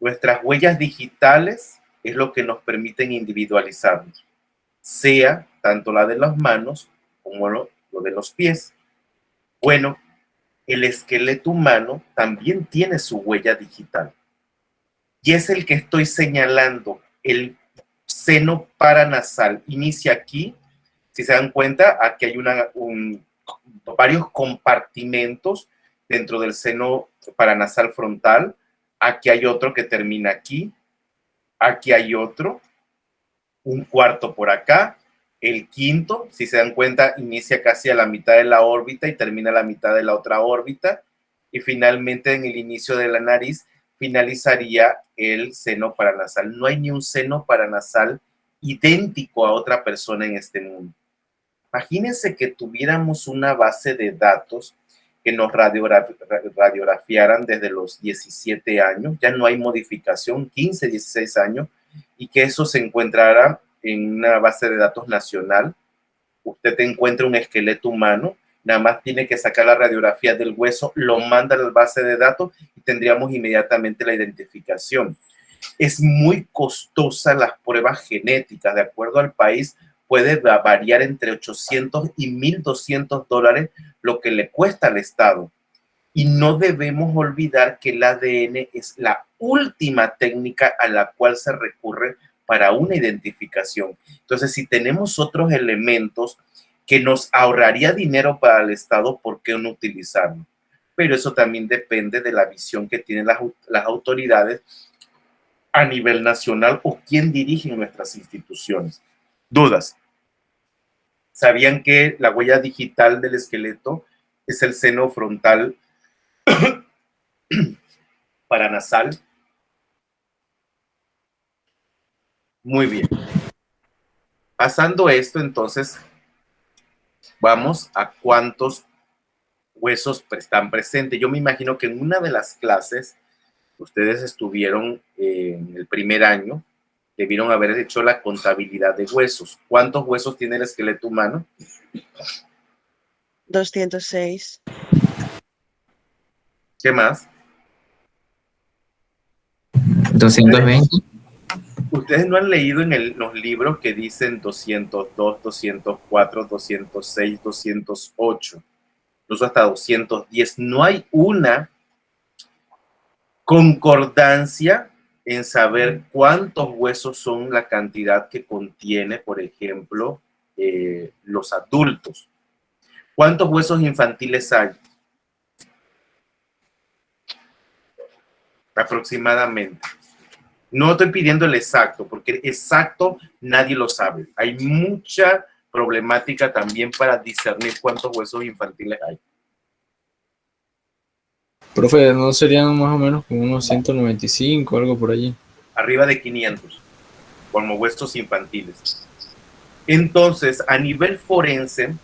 nuestras huellas digitales es lo que nos permiten individualizarnos, sea tanto la de las manos como lo de los pies. Bueno, el esqueleto humano también tiene su huella digital y es el que estoy señalando. El seno paranasal inicia aquí. Si se dan cuenta, aquí hay varios compartimentos dentro del seno paranasal frontal. Aquí hay otro que termina aquí. Aquí hay otro. Un cuarto por acá. El quinto, si se dan cuenta, inicia casi a la mitad de la órbita y termina a la mitad de la otra órbita. Y finalmente, en el inicio de la nariz, finalizaría el seno paranasal. No hay ni un seno paranasal idéntico a otra persona en este mundo. Imagínense que tuviéramos una base de datos que nos radiografiaran desde los 17 años, ya no hay modificación, 15, 16 años, y que eso se encontrara en una base de datos nacional. Usted encuentra un esqueleto humano, nada más tiene que sacar la radiografía del hueso, lo manda a la base de datos y tendríamos inmediatamente la identificación. Es muy costosa las pruebas genéticas, de acuerdo al país, puede variar entre 800 y $1,200 lo que le cuesta al Estado. Y no debemos olvidar que el ADN es la última técnica a la cual se recurre para una identificación. Entonces, si tenemos otros elementos que nos ahorraría dinero para el Estado, ¿por qué no utilizarlo? Pero eso también depende de la visión que tienen las autoridades a nivel nacional o quién dirige nuestras instituciones. Dudas. ¿Sabían que la huella digital del esqueleto es el seno frontal paranasal? Muy bien. Pasando esto, entonces, vamos a cuántos huesos están presentes. Yo me imagino que en una de las clases, ustedes estuvieron en el primer año, debieron haber hecho la contabilidad de huesos. ¿Cuántos huesos tiene el esqueleto humano? 206. ¿Qué más? 220. Ustedes no han leído en los libros que dicen 202, 204, 206, 208, incluso hasta 210. No hay una concordancia en saber cuántos huesos son la cantidad que contiene, por ejemplo, los adultos. ¿Cuántos huesos infantiles hay? Aproximadamente. No estoy pidiendo el exacto, porque el exacto nadie lo sabe. Hay mucha problemática también para discernir cuántos huesos infantiles hay. Profe, ¿no serían más o menos como unos 195, algo por allí? Arriba de 500, como huesos infantiles. Entonces, a nivel forense,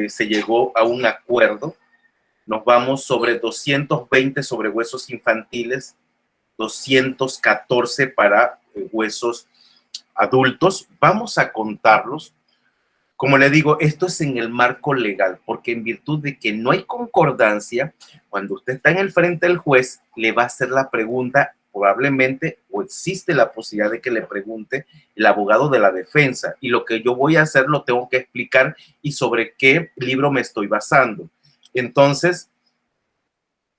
se llegó a un acuerdo. Nos vamos sobre 220 sobre huesos infantiles, 214 para huesos adultos. Vamos a contarlos. Como le digo, esto es en el marco legal, porque en virtud de que no hay concordancia, cuando usted está en el frente del juez, le va a hacer la pregunta, probablemente, o existe la posibilidad de que le pregunte el abogado de la defensa. Y lo que yo voy a hacer lo tengo que explicar y sobre qué libro me estoy basando. Entonces,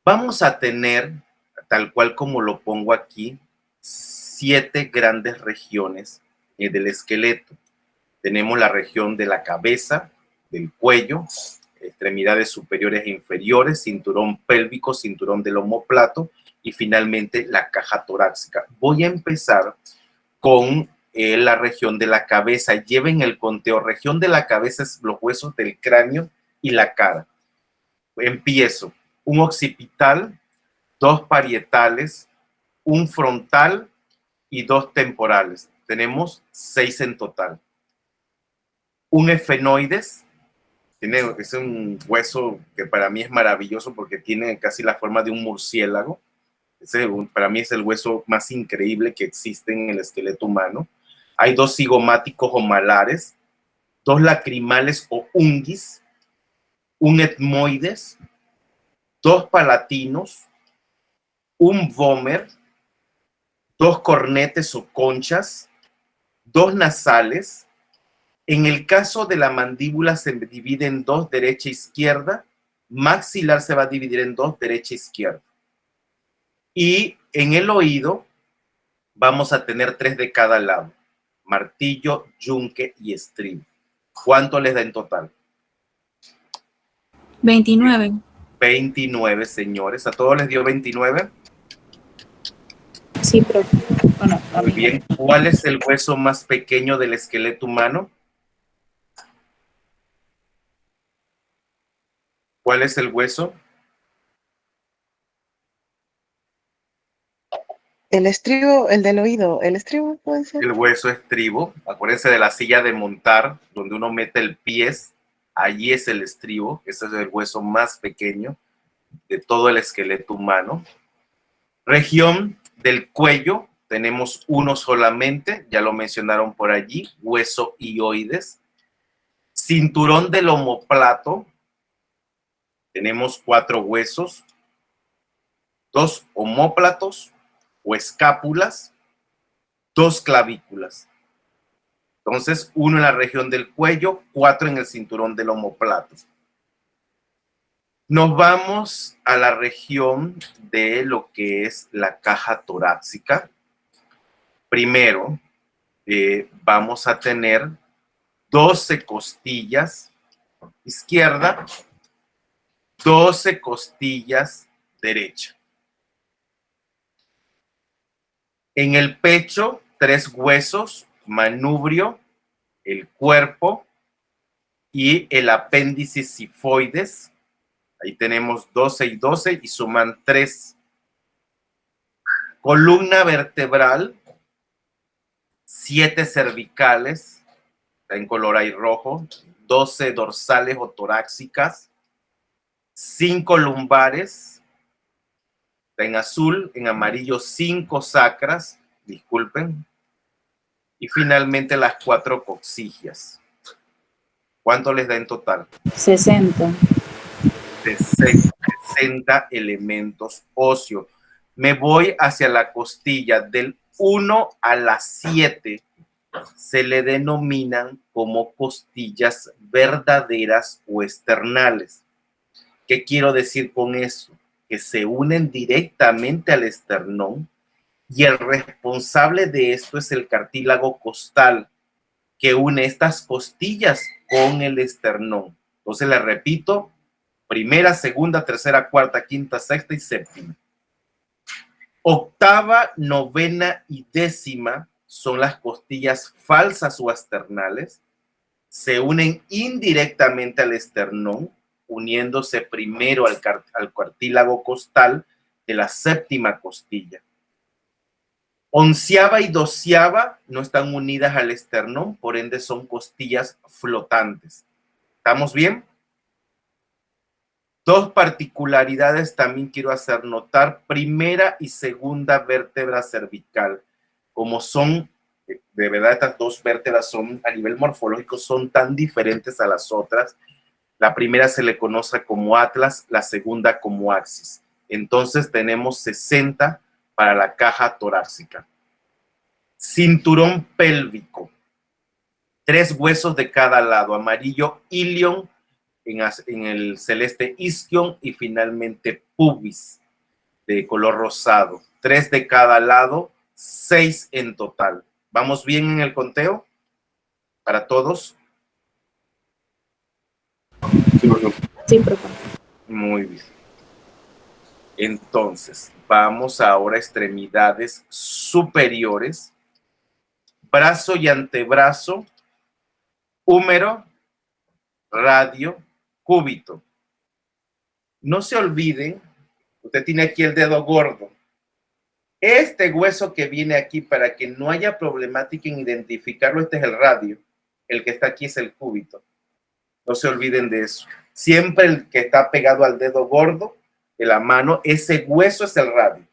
vamos a tener, tal cual como lo pongo aquí, 7 grandes regiones del esqueleto. Tenemos la región de la cabeza, del cuello, extremidades superiores e inferiores, cinturón pélvico, cinturón del omóplato y finalmente la caja torácica. Voy a empezar con la región de la cabeza. Lleven el conteo. Región de la cabeza es los huesos del cráneo y la cara. Empiezo. Un occipital, 2 parietales, un frontal y 2 temporales. Tenemos 6 en total. un efenoides, es un hueso que para mí es maravilloso porque tiene casi la forma de un murciélago. Para mí es el hueso más increíble que existe en el esqueleto humano. Hay 2 cigomáticos o malares, 2 lacrimales o unguis, un etmoides, 2 palatinos, un vómer, 2 cornetes o conchas, 2 nasales. En el caso de la mandíbula se divide en 2, derecha e izquierda. Maxilar se va a dividir en 2, derecha e izquierda. Y en el oído vamos a tener 3 de cada lado: martillo, yunque y estribo. ¿Cuánto les da en total? 29. 29, señores. ¿A todos les dio 29? Sí, profe. Bueno, a Muy mí. bien. ¿Cuál es el hueso más pequeño del esqueleto humano? ¿Cuál es el hueso? El estribo, el del oído, el estribo puede ser. El hueso estribo. Acuérdense de la silla de montar, donde uno mete el pie. Allí es el estribo. Ese es el hueso más pequeño de todo el esqueleto humano. Región del cuello, tenemos uno solamente, ya lo mencionaron por allí, hueso hioides. Cinturón del omóplato, tenemos 4 huesos, 2 omóplatos o escápulas, 2 clavículas. Entonces, 1 en la región del cuello, 4 en el cinturón del omóplato. Nos vamos a la región de lo que es la caja torácica. Primero, vamos a tener 12 costillas izquierda, 12 costillas derecha. En el pecho, 3 huesos: manubrio, el cuerpo y el apéndice sifoides. Ahí tenemos 12 y 12 y suman 3. Columna vertebral, 7 cervicales, está en color ahí rojo, 12 dorsales o torácicas, 5 lumbares, está en azul, en amarillo 5 sacras, disculpen, y finalmente las 4 coxigias. ¿Cuánto les da en total? 60. 60 elementos óseos. Me voy hacia la costilla del 1 a la 7. Se le denominan como costillas verdaderas o esternales. ¿Qué quiero decir con eso? Que se unen directamente al esternón y el responsable de esto es el cartílago costal, que une estas costillas con el esternón. Entonces le repito: primera, segunda, tercera, cuarta, quinta, sexta y séptima. Octava, novena y décima son las costillas falsas o esternales. Se unen indirectamente al esternón, uniéndose primero al cartílago costal de la séptima costilla. Onceava y doceava no están unidas al esternón, por ende son costillas flotantes. ¿Estamos bien? 2 particularidades también quiero hacer notar: primera y segunda vértebra cervical. Como son, de verdad, estas 2 vértebras son, a nivel morfológico, son tan diferentes a las otras. La primera se le conoce como atlas, la segunda como axis. Entonces tenemos 60 para la caja torácica. Cinturón pélvico, 3 huesos de cada lado: amarillo ilion, en el celeste isquion y finalmente pubis de color rosado. 3 de cada lado, 6 en total. ¿Vamos bien en el conteo? ¿Para todos? Sí, profe. Muy bien. Entonces, vamos ahora a extremidades superiores: brazo y antebrazo, húmero, radio, cúbito. No se olviden, usted tiene aquí el dedo gordo. Este hueso que viene aquí, para que no haya problemática en identificarlo, este es el radio. El que está aquí es el cúbito. No se olviden de eso. Siempre el que está pegado al dedo gordo de la mano, ese hueso es el radio.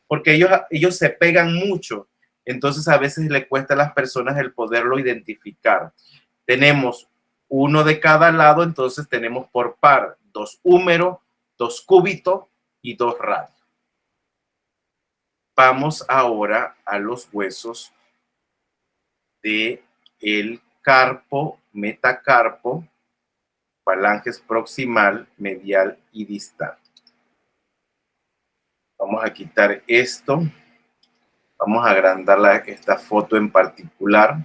Porque ellos se pegan mucho. Entonces a veces le cuesta a las personas el poderlo identificar. Tenemos uno de cada lado, entonces tenemos por par 2 húmeros, 2 cúbitos y 2 radios. Vamos ahora a los huesos de el carpo, metacarpo, falanges proximal, medial y distal. Vamos a quitar esto. Vamos a agrandar esta foto en particular.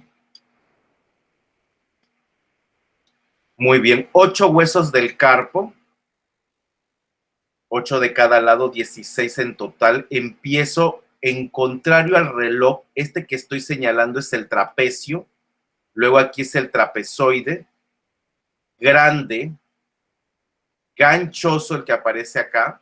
Muy bien, 8 huesos del carpo. 8 de cada lado, 16 en total. Empiezo en contrario al reloj. Este que estoy señalando es el trapecio. Luego aquí es el trapezoide. Grande. Ganchoso, el que aparece acá.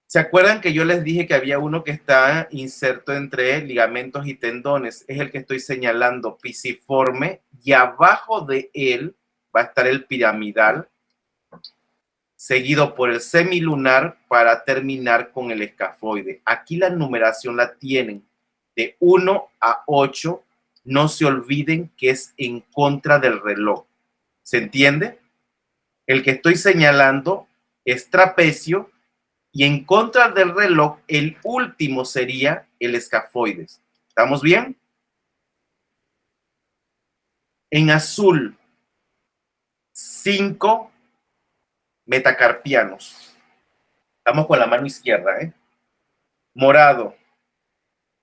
¿Se acuerdan que yo les dije que había uno que está inserto entre ligamentos y tendones? Es el que estoy señalando, pisiforme, y abajo de él va a estar el piramidal, seguido por el semilunar para terminar con el escafoide. Aquí la numeración la tienen de 1 a 8. No se olviden que es en contra del reloj. ¿Se entiende? El que estoy señalando es trapecio y en contra del reloj el último sería el escafoides. ¿Estamos bien? En azul, 5 metacarpianos. Estamos con la mano izquierda, ¿eh? Morado,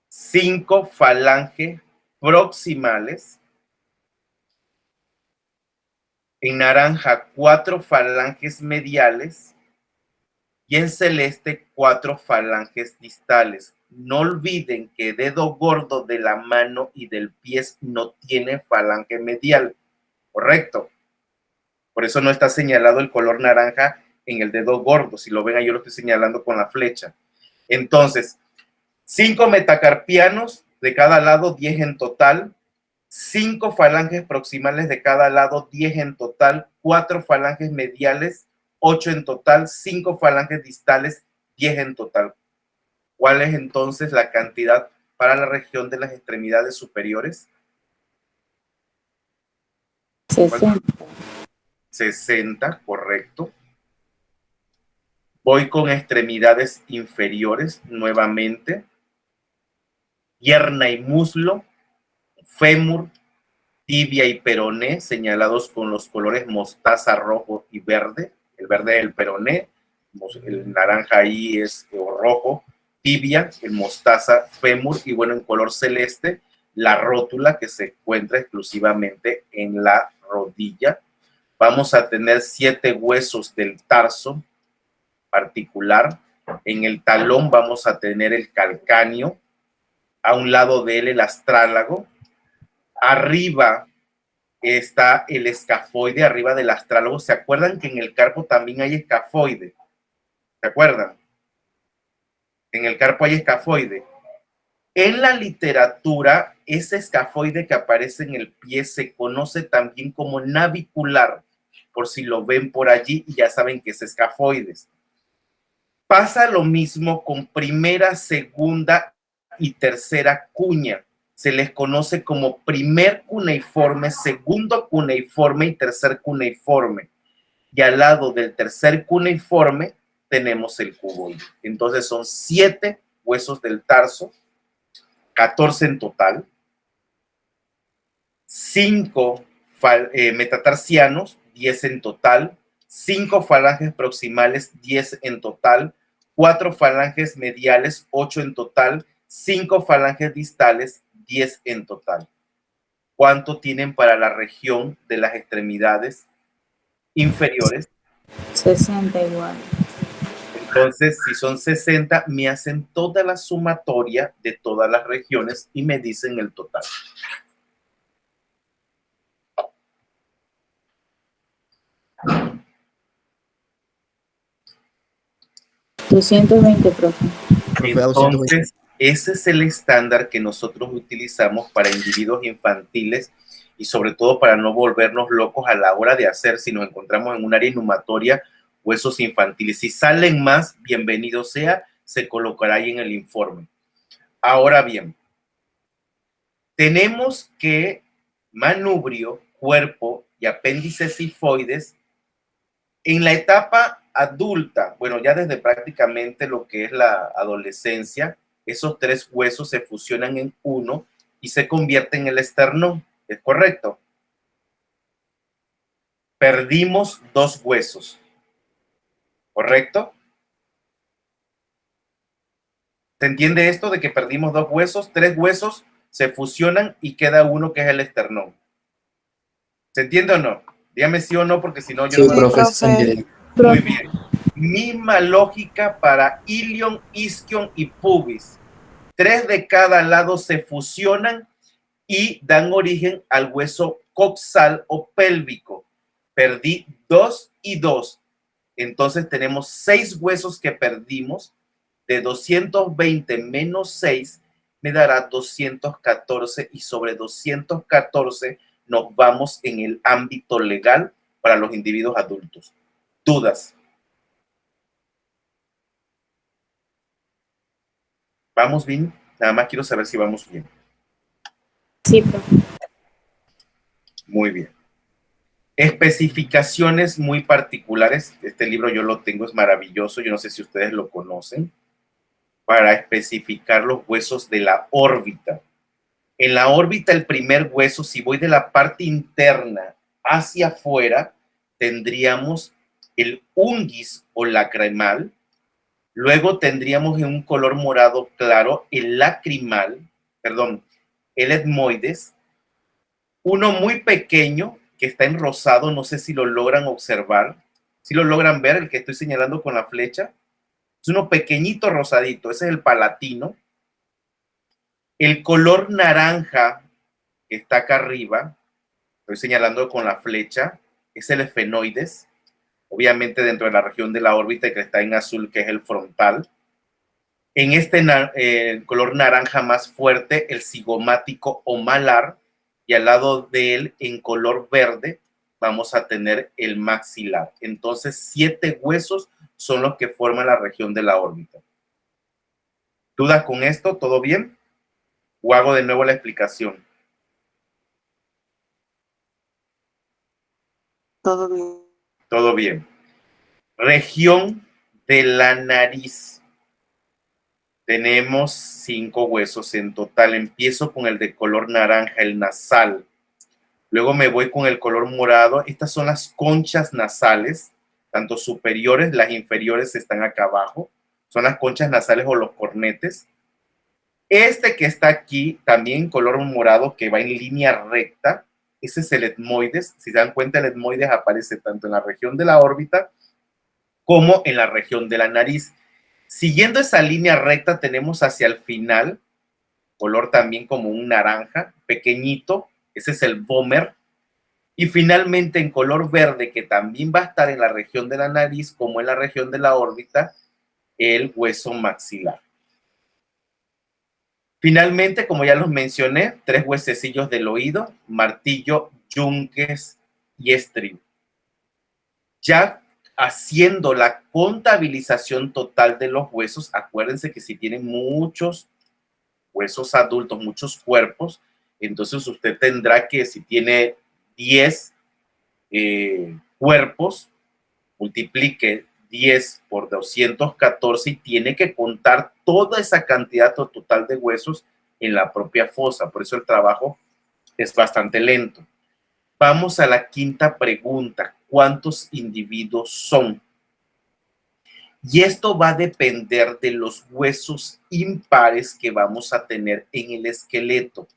5 falanges proximales. En naranja, 4 falanges mediales. Y en celeste, 4 falanges distales. No olviden que dedo gordo de la mano y del pie no tiene falange medial. ¿Correcto? Por eso no está señalado el color naranja en el dedo gordo. Si lo ven, yo lo estoy señalando con la flecha. Entonces, 5 metacarpianos de cada lado, 10 en total. 5 falanges proximales de cada lado, 10 en total. 4 falanges mediales, 8 en total, 5 falanges distales, 10 en total. ¿Cuál es entonces la cantidad para la región de las extremidades superiores? 60. 60, correcto. Voy con extremidades inferiores nuevamente. Pierna y muslo, fémur, tibia y peroné, señalados con los colores mostaza, rojo y verde. El verde es el peroné, el naranja ahí es rojo, tibia, el mostaza, fémur, y bueno, en color celeste, la rótula que se encuentra exclusivamente en la rodilla. Vamos a tener 7 huesos del tarso particular. En el talón vamos a tener el calcáneo, a un lado de él el astrálago. Arriba está el escafoide, arriba del astrálago. ¿Se acuerdan que en el carpo también hay escafoide? ¿Se acuerdan? En el carpo hay escafoide. En la literatura, ese escafoide que aparece en el pie se conoce también como navicular, por si lo ven por allí y ya saben que es escafoides. Pasa lo mismo con primera, segunda y tercera cuña. Se les conoce como primer cuneiforme, segundo cuneiforme y tercer cuneiforme. Y al lado del tercer cuneiforme tenemos el cuboide. Entonces son 7 huesos del tarso, 14 en total, 5 metatarsianos, 10 en total, 5 falanges proximales, 10 en total, 4 falanges mediales, 8 en total, 5 falanges distales, 10 en total. ¿Cuánto tienen para la región de las extremidades inferiores? 60 igual. Entonces, si son 60, me hacen toda la sumatoria de todas las regiones y me dicen el total. $220, profe. Entonces, Ese es el estándar que nosotros utilizamos para individuos infantiles y sobre todo para no volvernos locos a la hora de hacer, si nos encontramos en un área inhumatoria, huesos infantiles. Si salen más, bienvenido sea, se colocará ahí en el informe. Ahora bien, tenemos que manubrio, cuerpo y apéndice sifoides en la etapa adulta, bueno, ya desde prácticamente lo que es la adolescencia, esos tres huesos se fusionan en uno y se convierten en el esternón. ¿Es correcto? Perdimos dos huesos. ¿Correcto? ¿Se entiende esto de que perdimos dos huesos? Tres huesos se fusionan y queda uno que es el esternón. ¿Se entiende o no? Dígame sí o no, porque si no yo Sí, no me... profe, se entiende. Muy bien. Misma lógica para ilion, isquion y pubis. Tres de cada lado se fusionan y dan origen al hueso coxal o pélvico. Perdí 2 y 2. Entonces tenemos 6 huesos que perdimos. De 220 menos 6 me dará 214 y sobre 214 nos vamos en el ámbito legal para los individuos adultos. ¿Dudas? ¿Vamos bien? Nada más quiero saber si vamos bien. Sí, profe. Muy bien. Especificaciones muy particulares. Este libro yo lo tengo, es maravilloso. Yo no sé si ustedes lo conocen. Para especificar los huesos de la órbita. En la órbita, el primer hueso, si voy de la parte interna hacia afuera, tendríamos el unguis o lacrimal. Luego tendríamos en un color morado claro el lacrimal, perdón, el etmoides. Uno muy pequeño que está en rosado, no sé si lo logran observar, si lo logran ver, el que estoy señalando con la flecha. Es uno pequeñito rosadito, ese es el palatino. El color naranja que está acá arriba, estoy señalando con la flecha, es el efenoides, obviamente dentro de la región de la órbita que está en azul, que es el frontal. En este color naranja más fuerte, el cigomático o malar, y al lado de él, en color verde, vamos a tener el maxilar. Entonces, 7 huesos son los que forman la región de la órbita. ¿Dudas con esto? ¿Todo bien? ¿O hago de nuevo la explicación? Todo bien. Todo bien. Región de la nariz. Tenemos 5 huesos en total. Empiezo con el de color naranja, el nasal. Luego me voy con el color morado. Estas son las conchas nasales, tanto superiores, las inferiores están acá abajo. Son las conchas nasales o los cornetes. Este que está aquí, también color morado, que va en línea recta, ese es el etmoides. Si se dan cuenta, el etmoides aparece tanto en la región de la órbita como en la región de la nariz. Siguiendo esa línea recta, tenemos hacia el final, color también como un naranja, pequeñito, ese es el vómer. Y finalmente en color verde, que también va a estar en la región de la nariz como en la región de la órbita, el hueso maxilar. Finalmente, como ya los mencioné, 3 huesecillos del oído, martillo, yunques y estribo. Ya haciendo la contabilización total de los huesos, acuérdense que si tienen muchos huesos adultos, muchos cuerpos, entonces usted tendrá que, si tiene 10 cuerpos, multiplique 10 por 214 y tiene que contar toda esa cantidad total de huesos en la propia fosa. Por eso el trabajo es bastante lento. Vamos a la quinta pregunta. ¿Cuántos individuos son? Y esto va a depender de los huesos impares que vamos a tener en el esqueleto.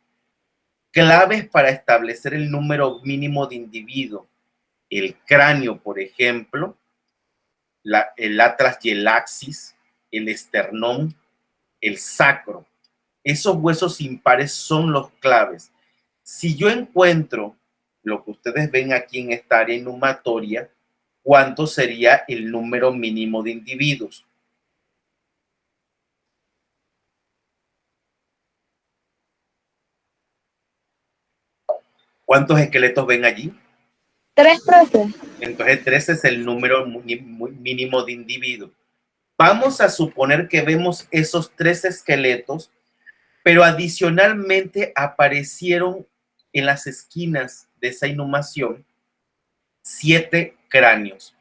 Claves para establecer el número mínimo de individuos. El cráneo, por ejemplo, el atlas y el axis, el esternón, el sacro. Esos huesos impares son los claves. Si yo encuentro lo que ustedes ven aquí en esta área inhumatoria, ¿cuánto sería el número mínimo de individuos? ¿Cuántos esqueletos ven allí? 3, profe. Entonces 3 es el número mínimo de individuos. Vamos a suponer que vemos esos 3 esqueletos, pero adicionalmente aparecieron en las esquinas de esa inhumación 7 cráneos.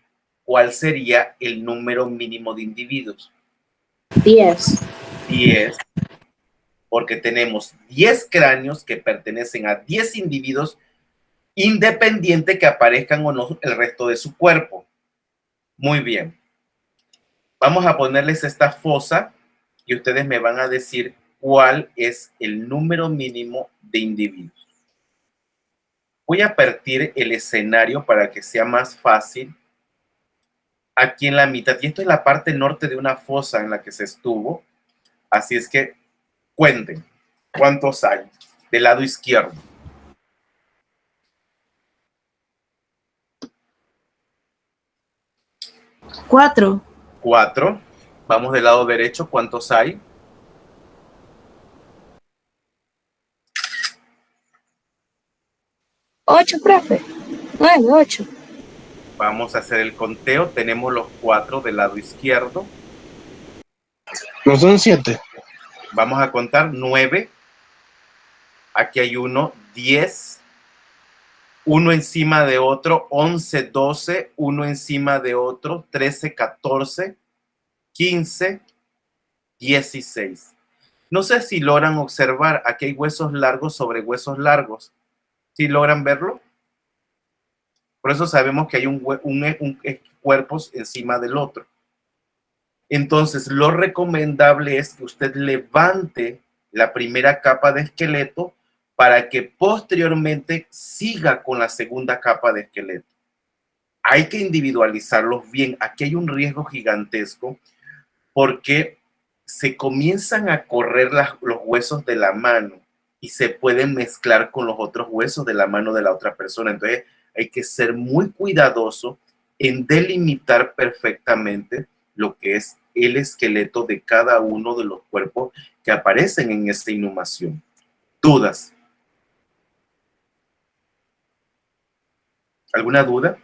¿Cuál sería el número mínimo de individuos? 10. 10, porque tenemos 10 cráneos que pertenecen a 10 individuos, independiente que aparezcan o no el resto de su cuerpo. Muy bien. Vamos a ponerles esta fosa y ustedes me van a decir cuál es el número mínimo de individuos. Voy a partir el escenario para que sea más fácil. Aquí en la mitad, y esto es la parte norte de una fosa en la que se estuvo, así es que cuenten cuántos hay del lado izquierdo. 4. 4. Vamos del lado derecho, ¿cuántos hay? 8, profe. 9, 8. Vamos a hacer el conteo. Tenemos los 4 del lado izquierdo. No son 7. Vamos a contar 9. Aquí hay uno, 10. Uno encima de otro, 11, 12. Uno encima de otro, 13, 14, 15, 16. No sé si logran observar, aquí hay huesos largos sobre huesos largos. ¿Sí logran verlo? Por eso sabemos que hay un cuerpos encima del otro. Entonces, lo recomendable es que usted levante la primera capa de esqueleto para que posteriormente siga con la segunda capa de esqueleto. Hay que individualizarlos bien. Aquí hay un riesgo gigantesco porque se comienzan a correr los huesos de la mano y se pueden mezclar con los otros huesos de la mano de la otra persona. Entonces, hay que ser muy cuidadoso en delimitar perfectamente lo que es el esqueleto de cada uno de los cuerpos que aparecen en esta inhumación. ¿Dudas? ¿Alguna duda?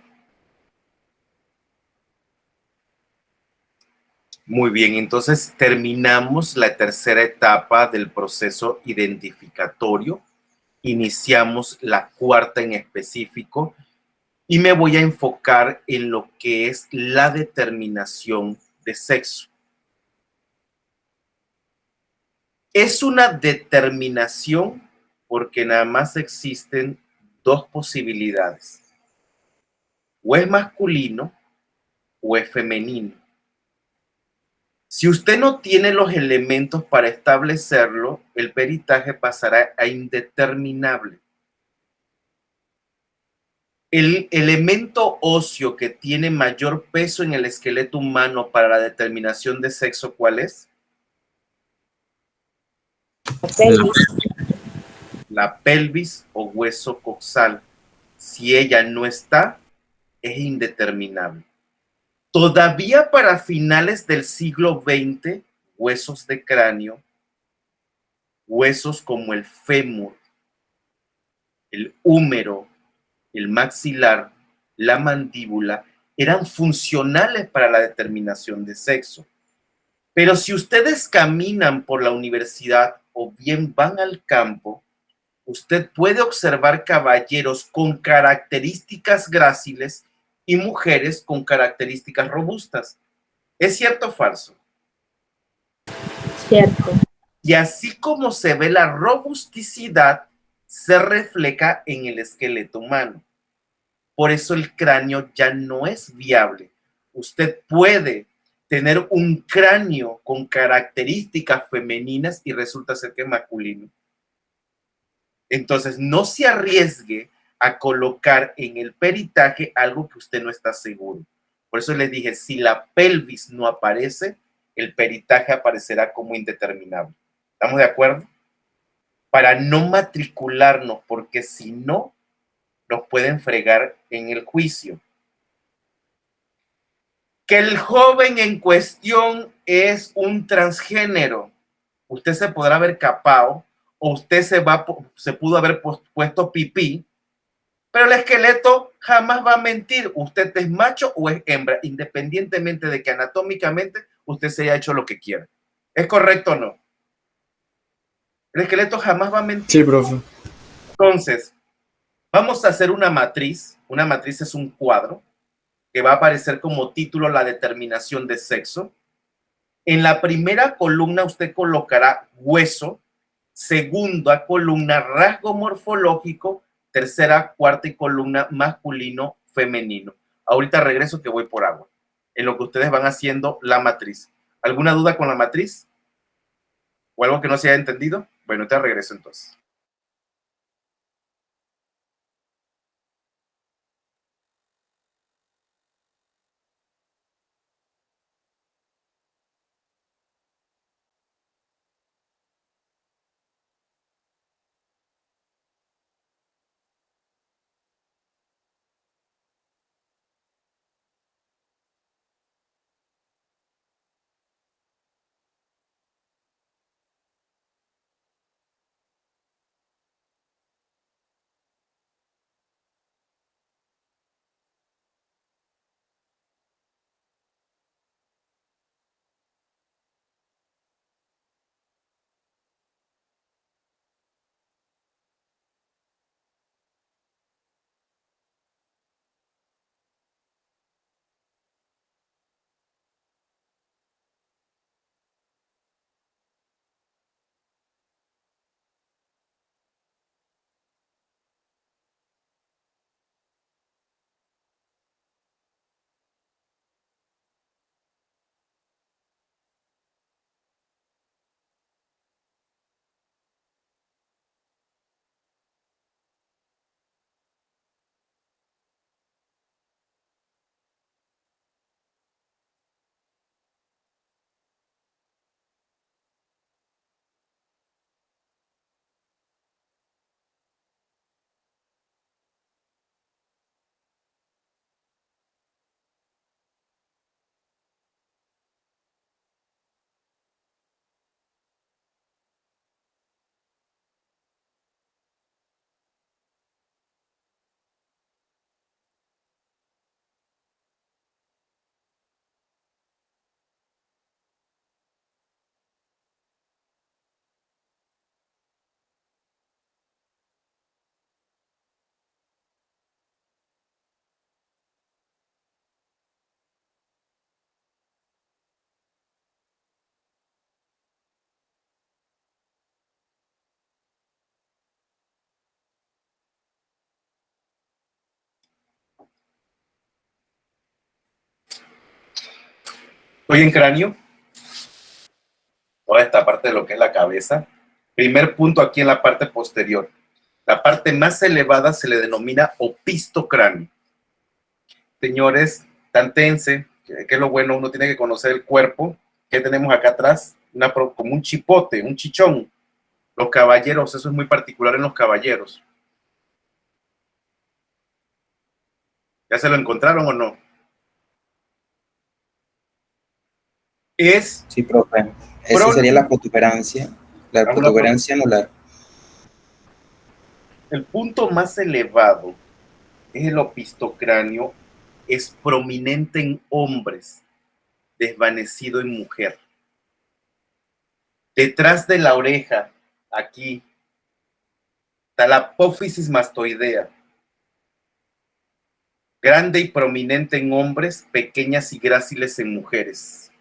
Muy bien, entonces terminamos la tercera etapa del proceso identificatorio. Iniciamos la cuarta en específico y me voy a enfocar en lo que es la determinación de sexo. Es una determinación porque nada más existen 2 posibilidades. O es masculino o es femenino. Si usted no tiene los elementos para establecerlo, el peritaje pasará a indeterminable. El elemento óseo que tiene mayor peso en el esqueleto humano para la determinación de sexo, ¿cuál es? La pelvis o hueso coxal. Si ella no está, es indeterminable. Todavía para finales del siglo XX, huesos de cráneo, huesos como el fémur, el húmero, el maxilar, la mandíbula, eran funcionales para la determinación de sexo. Pero si ustedes caminan por la universidad o bien van al campo, usted puede observar caballeros con características gráciles y mujeres con características robustas. ¿Es cierto o falso? Cierto. Y así como se ve la robusticidad, se refleja en el esqueleto humano. Por eso el cráneo ya no es viable. Usted puede tener un cráneo con características femeninas y resulta ser que es masculino. Entonces, no se arriesgue a colocar en el peritaje algo que usted no está seguro. Por eso les dije, si la pelvis no aparece, el peritaje aparecerá como indeterminable. ¿Estamos de acuerdo? Para no matricularnos, porque si no, nos pueden fregar en el juicio. Que el joven en cuestión es un transgénero. Usted se podrá haber capado o usted se pudo haber puesto pipí Pero el esqueleto jamás va a mentir. Usted es macho o es hembra, independientemente de que anatómicamente usted se haya hecho lo que quiera. ¿Es correcto o no? El esqueleto jamás va a mentir. Sí, profe. Entonces, vamos a hacer una matriz. Una matriz es un cuadro que va a aparecer como título la determinación de sexo. En la primera columna usted colocará hueso, segunda columna rasgo morfológico, tercera, cuarta y columna masculino, femenino. Ahorita regreso que voy por agua, en lo que ustedes van haciendo la matriz. ¿Alguna duda con la matriz? ¿O algo que no se haya entendido? Bueno, te regreso entonces. Estoy en cráneo. Toda esta parte de lo que es la cabeza. Primer punto aquí en la parte posterior. La parte más elevada se le denomina opistocráneo. Señores, tantense, que es lo bueno, uno tiene que conocer el cuerpo. ¿Qué tenemos acá atrás? Como un chipote, un chichón. Los caballeros, eso es muy particular en los caballeros. ¿Ya se lo encontraron o no? Sí, profe. Esa sería la protuberancia. La protuberancia anular. El punto más elevado es el opistocráneo, es prominente en hombres, desvanecido en mujer. Detrás de la oreja, aquí, está la apófisis mastoidea, grande y prominente en hombres, pequeñas y gráciles en mujeres.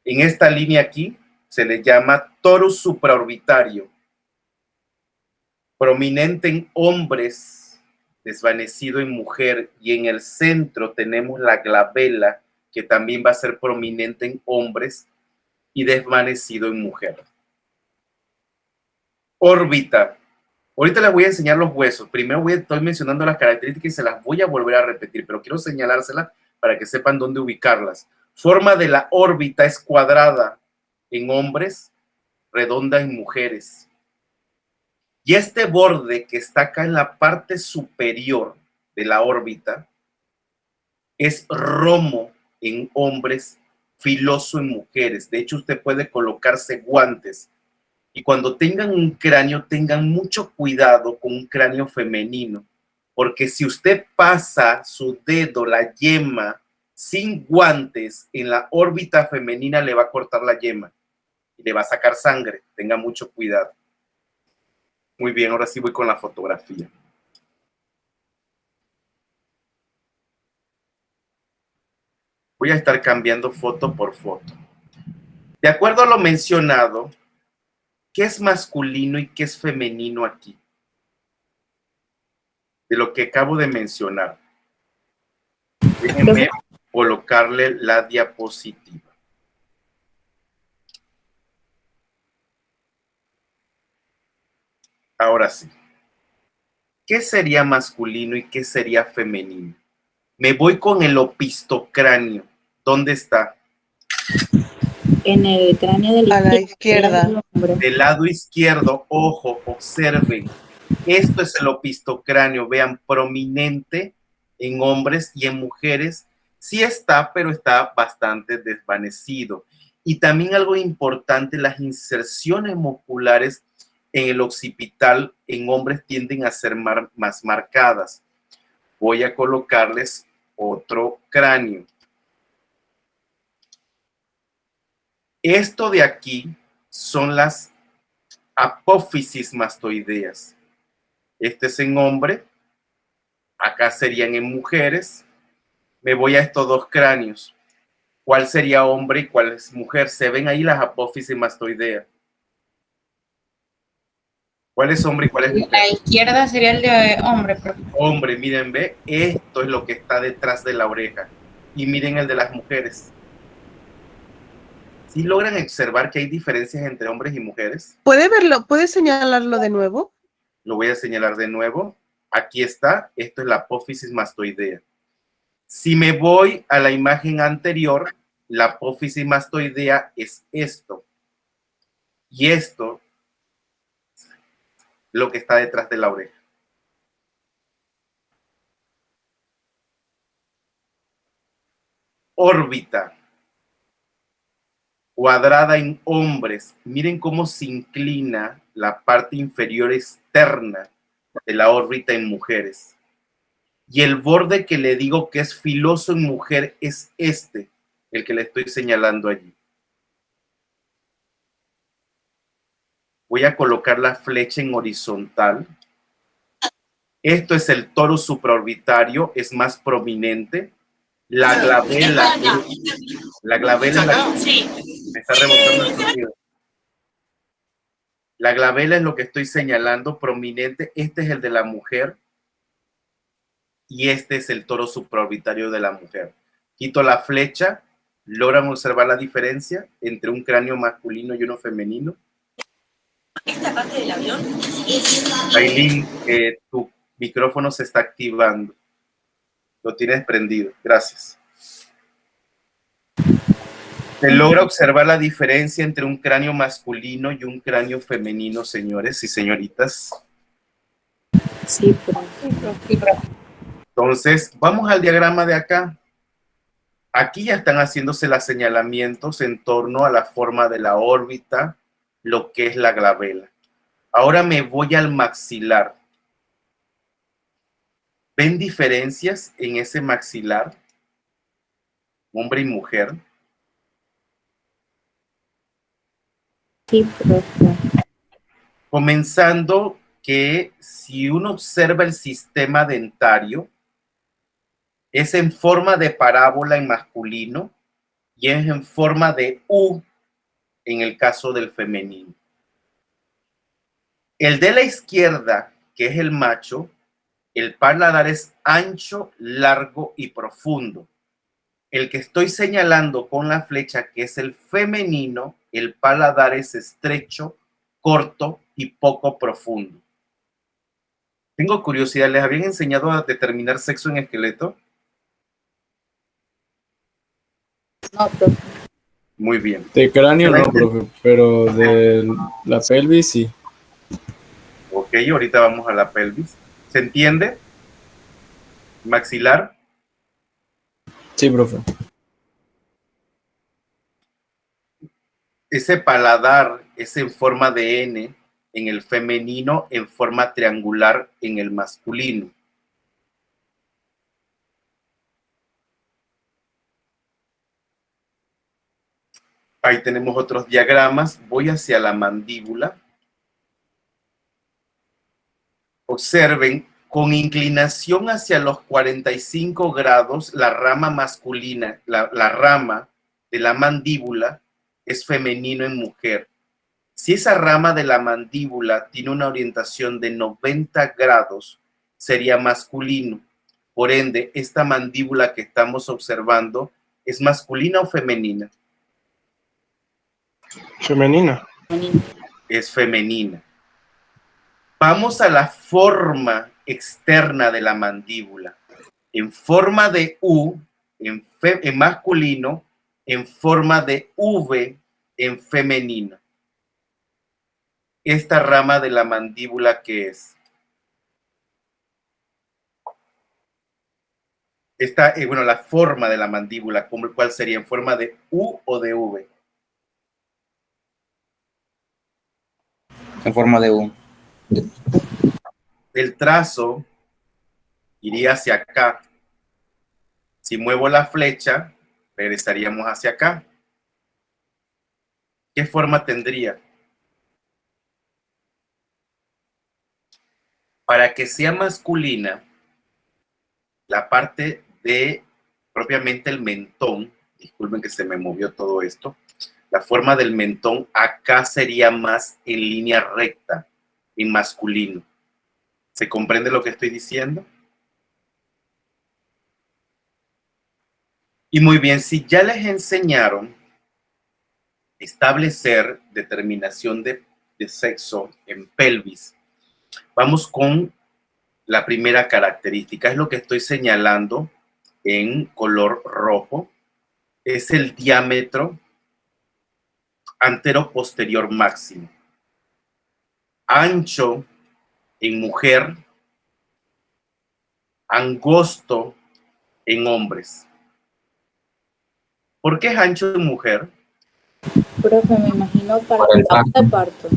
En esta línea aquí se le llama torus supraorbitario, prominente en hombres, desvanecido en mujer, y en el centro tenemos la glabela, que también va a ser prominente en hombres y desvanecido en mujer. Órbita. Ahorita les voy a enseñar los huesos. Primero estoy mencionando las características y se las voy a volver a repetir, pero quiero señalárselas para que sepan dónde ubicarlas. Forma de la órbita es cuadrada en hombres, redonda en mujeres. Y este borde que está acá en la parte superior de la órbita es romo en hombres, filoso en mujeres. De hecho, usted puede colocarse guantes Y cuando tengan un cráneo, tengan mucho cuidado con un cráneo femenino, porque si usted pasa su dedo, la yema, sin guantes en la órbita femenina, le va a cortar la yema y le va a sacar sangre. Tenga mucho cuidado. Muy bien, ahora sí voy con la fotografía. Voy a estar cambiando foto por foto. De acuerdo a lo mencionado, ¿qué es masculino y qué es femenino aquí? De lo que acabo de mencionar. Déjenme colocarle la diapositiva. Ahora sí. ¿Qué sería masculino y qué sería femenino? Me voy con el opistocráneo. ¿Dónde está? En el cráneo de A la izquierda. Del lado izquierdo, ojo, observen. Esto es el opistocráneo, vean, prominente en hombres y en mujeres. Sí está, pero está bastante desvanecido. Y también algo importante, las inserciones musculares en el occipital en hombres tienden a ser más marcadas. Voy a colocarles otro cráneo. Esto de aquí son las apófisis mastoideas. Este es en hombre, acá serían en mujeres. Me voy a estos dos cráneos. ¿Cuál sería hombre y cuál es mujer? Se ven ahí las apófisis mastoideas. ¿Cuál es hombre y cuál es mujer? La izquierda sería el de hombre. Hombre, miren, ve, esto es lo que está detrás de la oreja. Y miren el de las mujeres. ¿Sí logran observar que hay diferencias entre hombres y mujeres? ¿Puede verlo? ¿Puede señalarlo de nuevo? Lo voy a señalar de nuevo. Aquí está, esto es la apófisis mastoidea. Si me voy a la imagen anterior, la apófisis mastoidea es esto. Y esto, lo que está detrás de la oreja. Órbita. Cuadrada en hombres. Miren cómo se inclina la parte inferior externa de la órbita en mujeres. Y el borde que le digo que es filoso en mujer es este, el que le estoy señalando allí. Voy a colocar la flecha en horizontal. Esto es el toro supraorbitario, es más prominente. La glabela es la me está rebotando el sonido. La glabela es lo que estoy señalando, prominente. Este es el de la mujer. Y este es el toro supraorbitario de la mujer. Quito la flecha. ¿Logran observar la diferencia entre un cráneo masculino y uno femenino? Esta parte del avión. Aileen, tu micrófono se está activando. Lo tienes prendido. Gracias. ¿Se logra observar la diferencia entre un cráneo masculino y un cráneo femenino, señores y señoritas? Sí, profe. Entonces, vamos al diagrama de acá. Aquí ya están haciéndose los señalamientos en torno a la forma de la órbita, lo que es la glabela. Ahora me voy al maxilar. ¿Ven diferencias en ese maxilar? Hombre y mujer. Sí, profe. Comenzando que si uno observa el sistema dentario, es en forma de parábola en masculino y es en forma de U en el caso del femenino. El de la izquierda, que es el macho, el paladar es ancho, largo y profundo. El que estoy señalando con la flecha, que es el femenino, el paladar es estrecho, corto y poco profundo. Tengo curiosidad, ¿les habían enseñado a determinar sexo en esqueleto? No, profe. Muy bien. De cráneo no, profe, pero de la pelvis sí. Ok, ahorita vamos a la pelvis. ¿Se entiende? Maxilar. Sí, profe. Ese paladar es en forma de N en el femenino, en forma triangular en el masculino. Ahí tenemos otros diagramas. Voy hacia la mandíbula. Observen, con inclinación hacia los 45 grados, la rama masculina, la rama de la mandíbula es femenino en mujer. Si esa rama de la mandíbula tiene una orientación de 90 grados, sería masculino. Por ende, esta mandíbula que estamos observando, ¿es masculina o femenina? Femenina. Es femenina. Vamos a la forma externa de la mandíbula. En forma de U, en masculino, en forma de V, en femenino. Esta rama de la mandíbula, ¿qué es? Bueno, la forma de la mandíbula, ¿cuál sería? ¿En forma de U o de V? En forma de U. El trazo iría hacia acá. Si muevo la flecha, regresaríamos hacia acá. ¿Qué forma tendría? Para que sea masculina, la parte de propiamente el mentón, disculpen que se me movió todo esto, la forma del mentón acá sería más en línea recta, en masculino. ¿Se comprende lo que estoy diciendo? Y muy bien, si ya les enseñaron establecer determinación de sexo en pelvis, vamos con la primera característica. Es lo que estoy señalando en color rojo. Es el diámetro antero-posterior máximo. Ancho en mujer, angosto en hombres. ¿Por qué es ancho en mujer? Profe, me imagino para Por el el parto.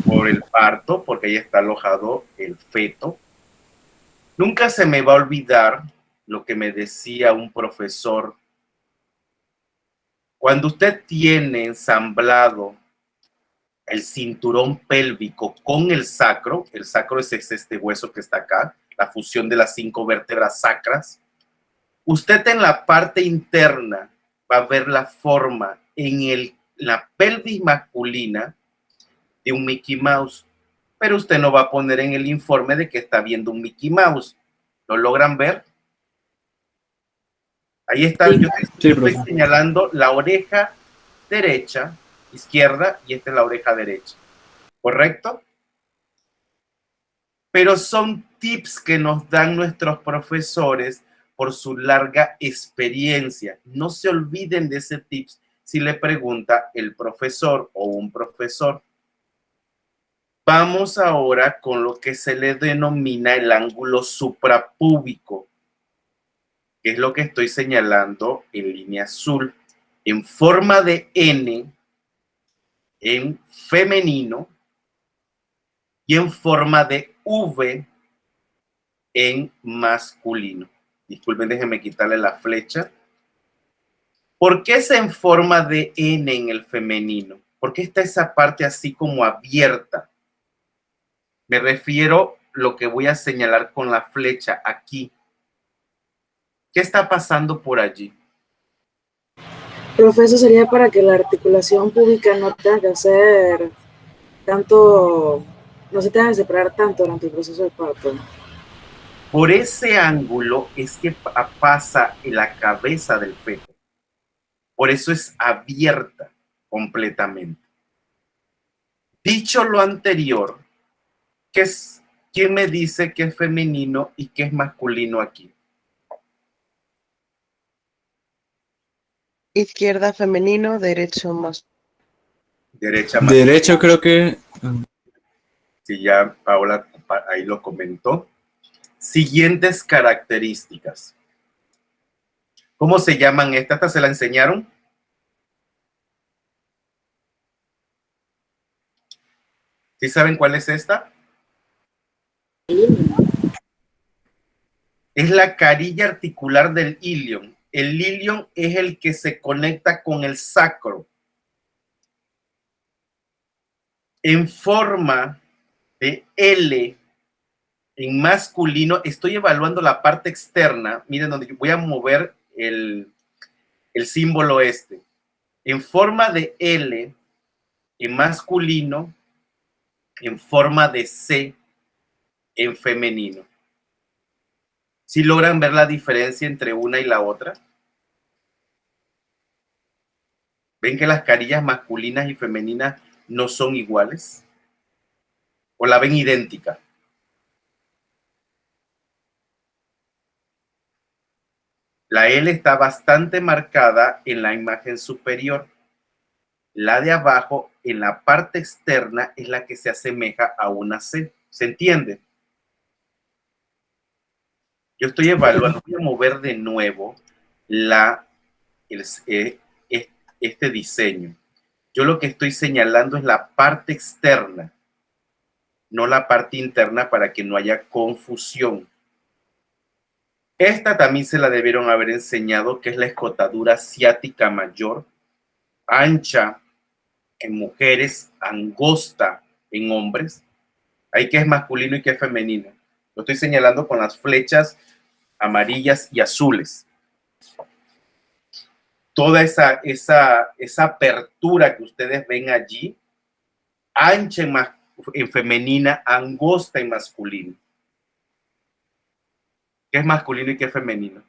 Por el parto, porque ahí está alojado el feto. Nunca se me va a olvidar lo que me decía un profesor. Cuando usted tiene ensamblado el cinturón pélvico con el sacro es este hueso que está acá, la fusión de las 5 vértebras sacras, usted en la parte interna va a ver la forma en la pelvis masculina de un Mickey Mouse, pero usted no va a poner en el informe de que está viendo un Mickey Mouse. ¿Lo logran ver? Ahí está, yo estoy señalando la oreja derecha, izquierda, y esta es la oreja derecha. ¿Correcto? Pero son tips que nos dan nuestros profesores por su larga experiencia. No se olviden de ese tips si le pregunta el profesor o un profesor. Vamos ahora con lo que se le denomina el ángulo suprapúbico, que es lo que estoy señalando en línea azul, en forma de N, en femenino, y en forma de V en masculino. Disculpen, déjenme quitarle la flecha. ¿Por qué es en forma de N en el femenino? ¿Por qué está esa parte así como abierta? Me refiero a lo que voy a señalar con la flecha aquí. ¿Qué está pasando por allí? Profe, eso sería para que la articulación púbica no tenga que hacer tanto, no se tenga que separar tanto durante el proceso de parto. Por ese ángulo es que pasa en la cabeza del feto. Por eso es abierta completamente. Dicho lo anterior, ¿quién me dice que es femenino y que es masculino aquí? Izquierda femenino, derecho más. Derecha masculino. Derecho creo que... Sí, ya Paola ahí lo comentó. Siguientes características. ¿Cómo se llaman estas? ¿Estas se la enseñaron? ¿Sí saben cuál es esta? Es la carilla articular del ilion. El ilion es el que se conecta con el sacro. En forma de L, en masculino, estoy evaluando la parte externa. Miren donde yo voy a mover el símbolo este. En forma de L, en masculino, en forma de C, en femenino. ¿Sí logran ver la diferencia entre una y la otra? ¿Ven que las carillas masculinas y femeninas no son iguales? ¿O la ven idéntica? La L está bastante marcada en la imagen superior. La de abajo, en la parte externa, es la que se asemeja a una C. ¿Se entiende? Yo estoy evaluando, voy a mover de nuevo este diseño. Yo lo que estoy señalando es la parte externa, no la parte interna, para que no haya confusión. Esta también se la debieron haber enseñado, que es la escotadura ciática mayor, ancha en mujeres, angosta en hombres. Ahí que es masculino y que es femenino. Lo estoy señalando con las flechas amarillas y azules. Toda esa apertura que ustedes ven allí, ancha en femenina, angosta en masculino. ¿Qué es masculino y qué es femenino?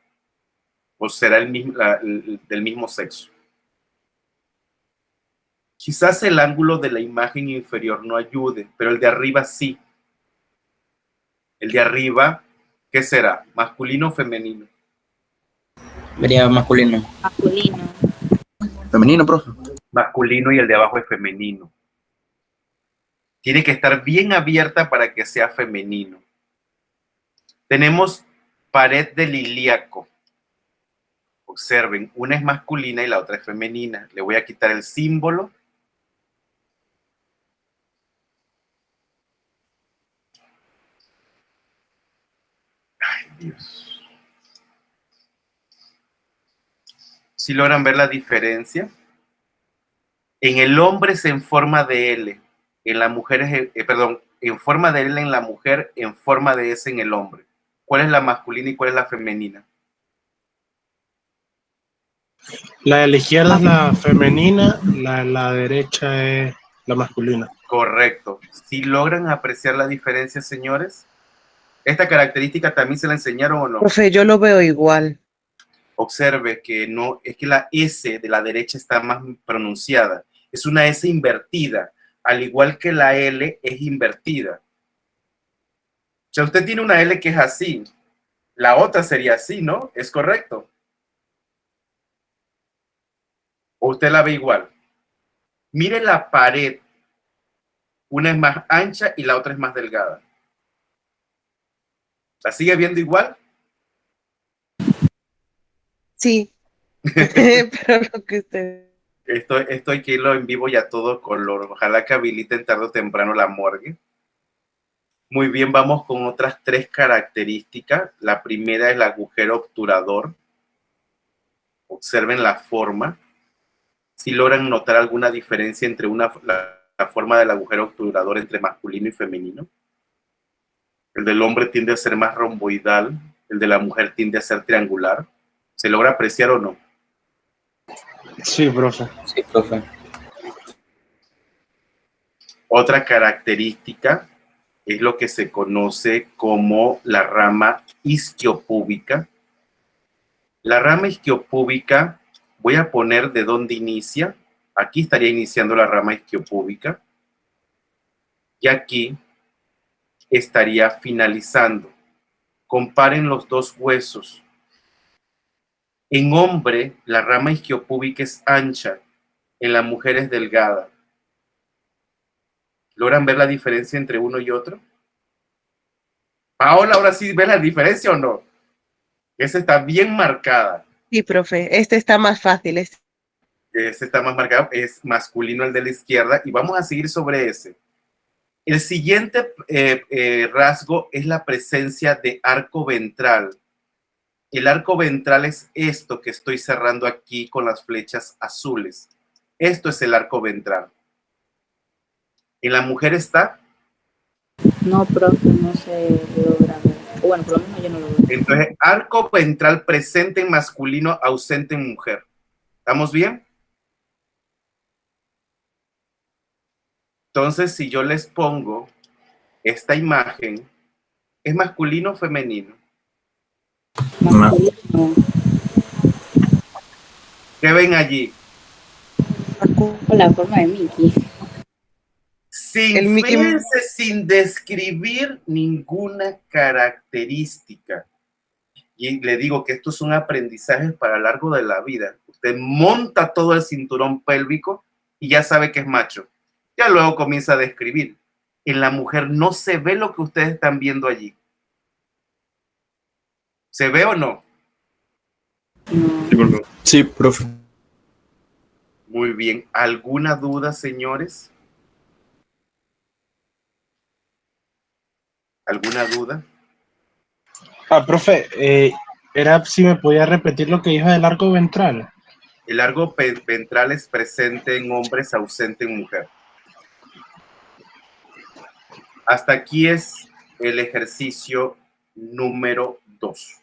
¿O será del mismo sexo? Quizás el ángulo de la imagen inferior no ayude, pero el de arriba sí. El de arriba, ¿qué será? ¿Masculino o femenino? Sería masculino. Masculino. Femenino, profe. Masculino, y el de abajo es femenino. Tiene que estar bien abierta para que sea femenino. Tenemos pared del ilíaco. Observen, una es masculina y la otra es femenina. Le voy a quitar el símbolo. Ay, Dios. ¿Sí logran ver la diferencia? En el hombre es en forma de L. En la mujer es, en forma de L en la mujer, en forma de S en el hombre. ¿Cuál es la masculina y cuál es la femenina? La de la izquierda es la femenina, la de la derecha es la masculina. Correcto. ¿Sí logran apreciar la diferencia, señores? ¿Esta característica también se la enseñaron o no? Profe, yo lo veo igual. Observe que no, es que la S de la derecha está más pronunciada. Es una S invertida, al igual que la L es invertida. O sea, usted tiene una L que es así, la otra sería así, ¿no? ¿Es correcto? ¿O usted la ve igual? Mire la pared. Una es más ancha y la otra es más delgada. ¿La sigue viendo igual? Sí, pero lo que usted... Esto hay que irlo en vivo y a todo color. Ojalá que habiliten tarde o temprano la morgue. Muy bien, vamos con otras 3 características. La primera es el agujero obturador. Observen la forma. Si logran notar alguna diferencia entre la forma del agujero obturador entre masculino y femenino. El del hombre tiende a ser más romboidal, el de la mujer tiende a ser triangular. ¿Se logra apreciar o no? Sí, profe. Sí, profe. Otra característica es lo que se conoce como la rama isquiopúbica. La rama isquiopúbica, voy a poner de dónde inicia. Aquí estaría iniciando la rama isquiopúbica. Y aquí estaría finalizando. Comparen los dos huesos. En hombre, la rama isquiopúbica es ancha, en la mujer es delgada. ¿Logran ver la diferencia entre uno y otro? Paola, ahora sí ves la diferencia o no. Esa está bien marcada. Sí, profe, este está más fácil. Ese está más marcado, es masculino el de la izquierda, y vamos a seguir sobre ese. El siguiente rasgo es la presencia de arco ventral. El arco ventral es esto que estoy cerrando aquí con las flechas azules. Esto es el arco ventral. ¿En la mujer está? No, profe, no se logra ver. O bueno, por lo menos yo no lo veo. Entonces, arco ventral presente en masculino, ausente en mujer. ¿Estamos bien? Entonces, si yo les pongo esta imagen, ¿es masculino o femenino? Masculino. ¿Qué ven allí? Con la forma de Mickey. Sin fíjense, sin describir ninguna característica. Y le digo que estos son aprendizajes para lo largo de la vida. Usted monta todo el cinturón pélvico y ya sabe que es macho. Ya luego comienza a describir. En la mujer no se ve lo que ustedes están viendo allí. ¿Se ve o no? Sí, profe. Muy bien. ¿Alguna duda, señores? ¿Alguna duda? Profe, era si me podía repetir lo que dijo del arco ventral. El arco ventral es presente en hombres, ausente en mujer. Hasta aquí es el ejercicio número 2.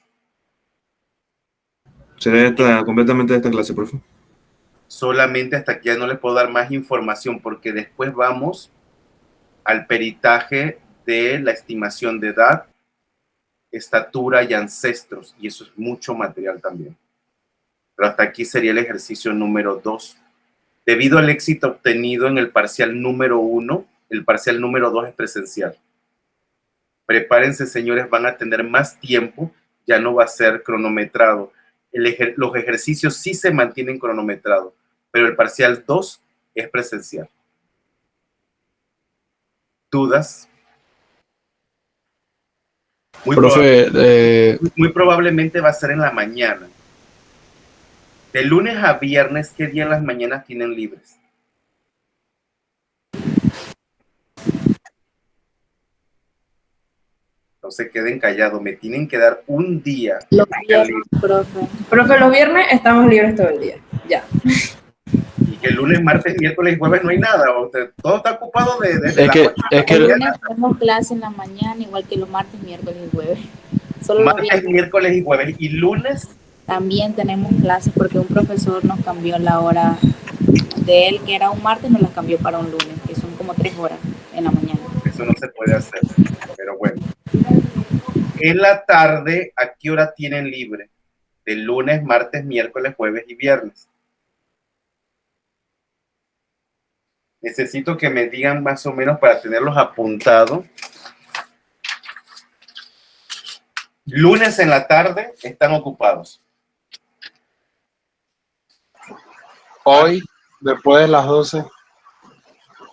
¿Será completamente de esta clase, profe? Solamente hasta aquí ya no les puedo dar más información porque después vamos al peritaje de la estimación de edad, estatura y ancestros, y eso es mucho material también. Pero hasta aquí sería el ejercicio número 2. Debido al éxito obtenido en el parcial número 1, el parcial número 2 es presencial. Prepárense, señores, van a tener más tiempo, ya no va a ser cronometrado. Los ejercicios sí se mantienen cronometrados, pero el parcial 2 es presencial. ¿Dudas? Muy probablemente va a ser en la mañana. De lunes a viernes, ¿qué día en las mañanas tienen libres? No se queden callados, me tienen que dar un día. Los viernes, profe. Profe, los viernes estamos libres todo el día. Ya. Y que el lunes, martes, miércoles y jueves no hay nada. Todo está ocupado desde el lunes tenemos clase en la mañana, igual que los martes, miércoles y jueves. Solo martes, miércoles y jueves. ¿Y lunes? También tenemos clases porque un profesor nos cambió la hora de él, que era un martes, nos la cambió para un lunes, que son como 3 horas en la mañana. Eso no se puede hacer, pero bueno. En la tarde, ¿a qué hora tienen libre? De lunes, martes, miércoles, jueves y viernes. Necesito que me digan más o menos para tenerlos apuntados. Lunes en la tarde están ocupados. Hoy, después de las 12.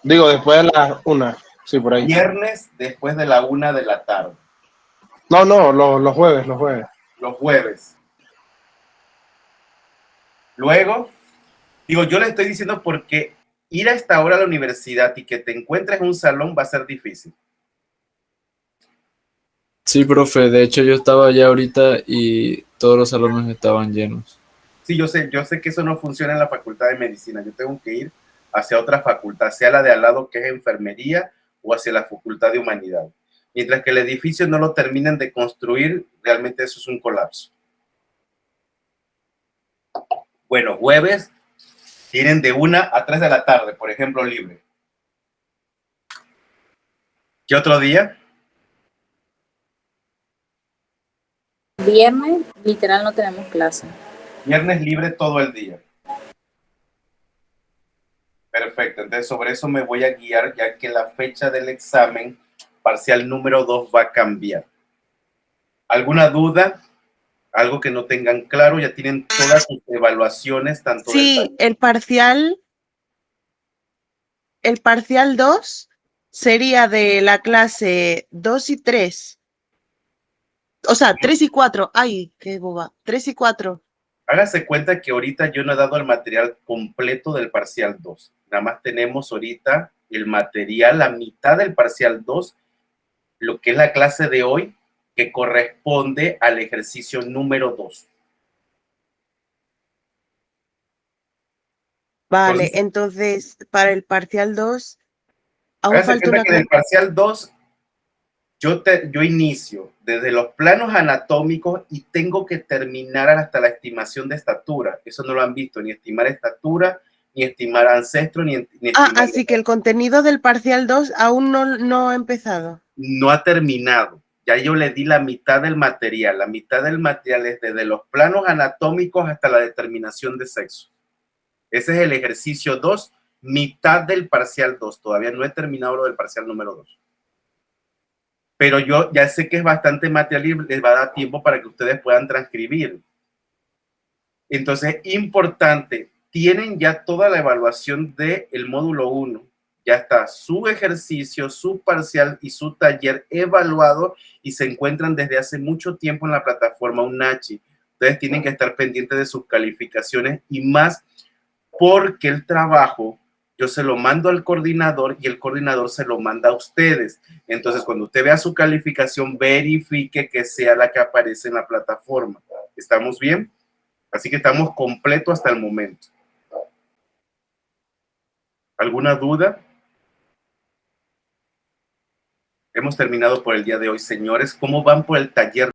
Digo, después de las 1. Sí, por ahí. Viernes, después de la 1 de la tarde. No, los jueves. Los jueves. Luego, digo, yo le estoy diciendo porque ir a esta hora a la universidad y que te encuentres en un salón va a ser difícil. Sí, profe, de hecho yo estaba allá ahorita y todos los salones estaban llenos. Sí, yo sé que eso no funciona en la Facultad de Medicina. Yo tengo que ir hacia otra facultad, sea la de al lado que es enfermería o hacia la Facultad de Humanidad. Mientras que el edificio no lo terminen de construir, realmente eso es un colapso. Bueno, jueves tienen de 1 a 3 de la tarde, por ejemplo, libre. ¿Qué otro día? Viernes, literal, no tenemos clase. Viernes libre todo el día. Perfecto, entonces sobre eso me voy a guiar, ya que la fecha del examen parcial número 2 va a cambiar. ¿Alguna duda? ¿Algo que no tengan claro? Ya tienen todas sus evaluaciones, tanto sí, el parcial 2 sería de la clase 2 y 3. O sea, 3 y 4. Ay, qué boba. 3 y 4. Hágase cuenta que ahorita yo no he dado el material completo del parcial 2. Nada más tenemos ahorita el material, la mitad del parcial 2, lo que es la clase de hoy, que corresponde al ejercicio número 2. Vale, entonces para el parcial 2 aún Hágase falta cuenta una que en el parcial 2 yo inicio desde los planos anatómicos y tengo que terminar hasta la estimación de estatura. Eso no lo han visto, ni estimar estatura, ni estimar ancestro, ni estimar... así que el contenido del parcial 2 aún no ha empezado. No ha terminado. Ya yo le di la mitad del material. La mitad del material es desde los planos anatómicos hasta la determinación de sexo. Ese es el ejercicio 2, mitad del parcial 2. Todavía no he terminado lo del parcial número 2. Pero yo ya sé que es bastante material y les va a dar tiempo para que ustedes puedan transcribir. Entonces, importante, tienen ya toda la evaluación del módulo 1. Ya está su ejercicio, su parcial y su taller evaluado y se encuentran desde hace mucho tiempo en la plataforma UNACHI. Ustedes tienen que estar pendientes de sus calificaciones y más porque el trabajo yo se lo mando al coordinador y el coordinador se lo manda a ustedes. Entonces, cuando usted vea su calificación, verifique que sea la que aparece en la plataforma. ¿Estamos bien? Así que estamos completos hasta el momento. ¿Alguna duda? Hemos terminado por el día de hoy, señores. ¿Cómo van por el taller?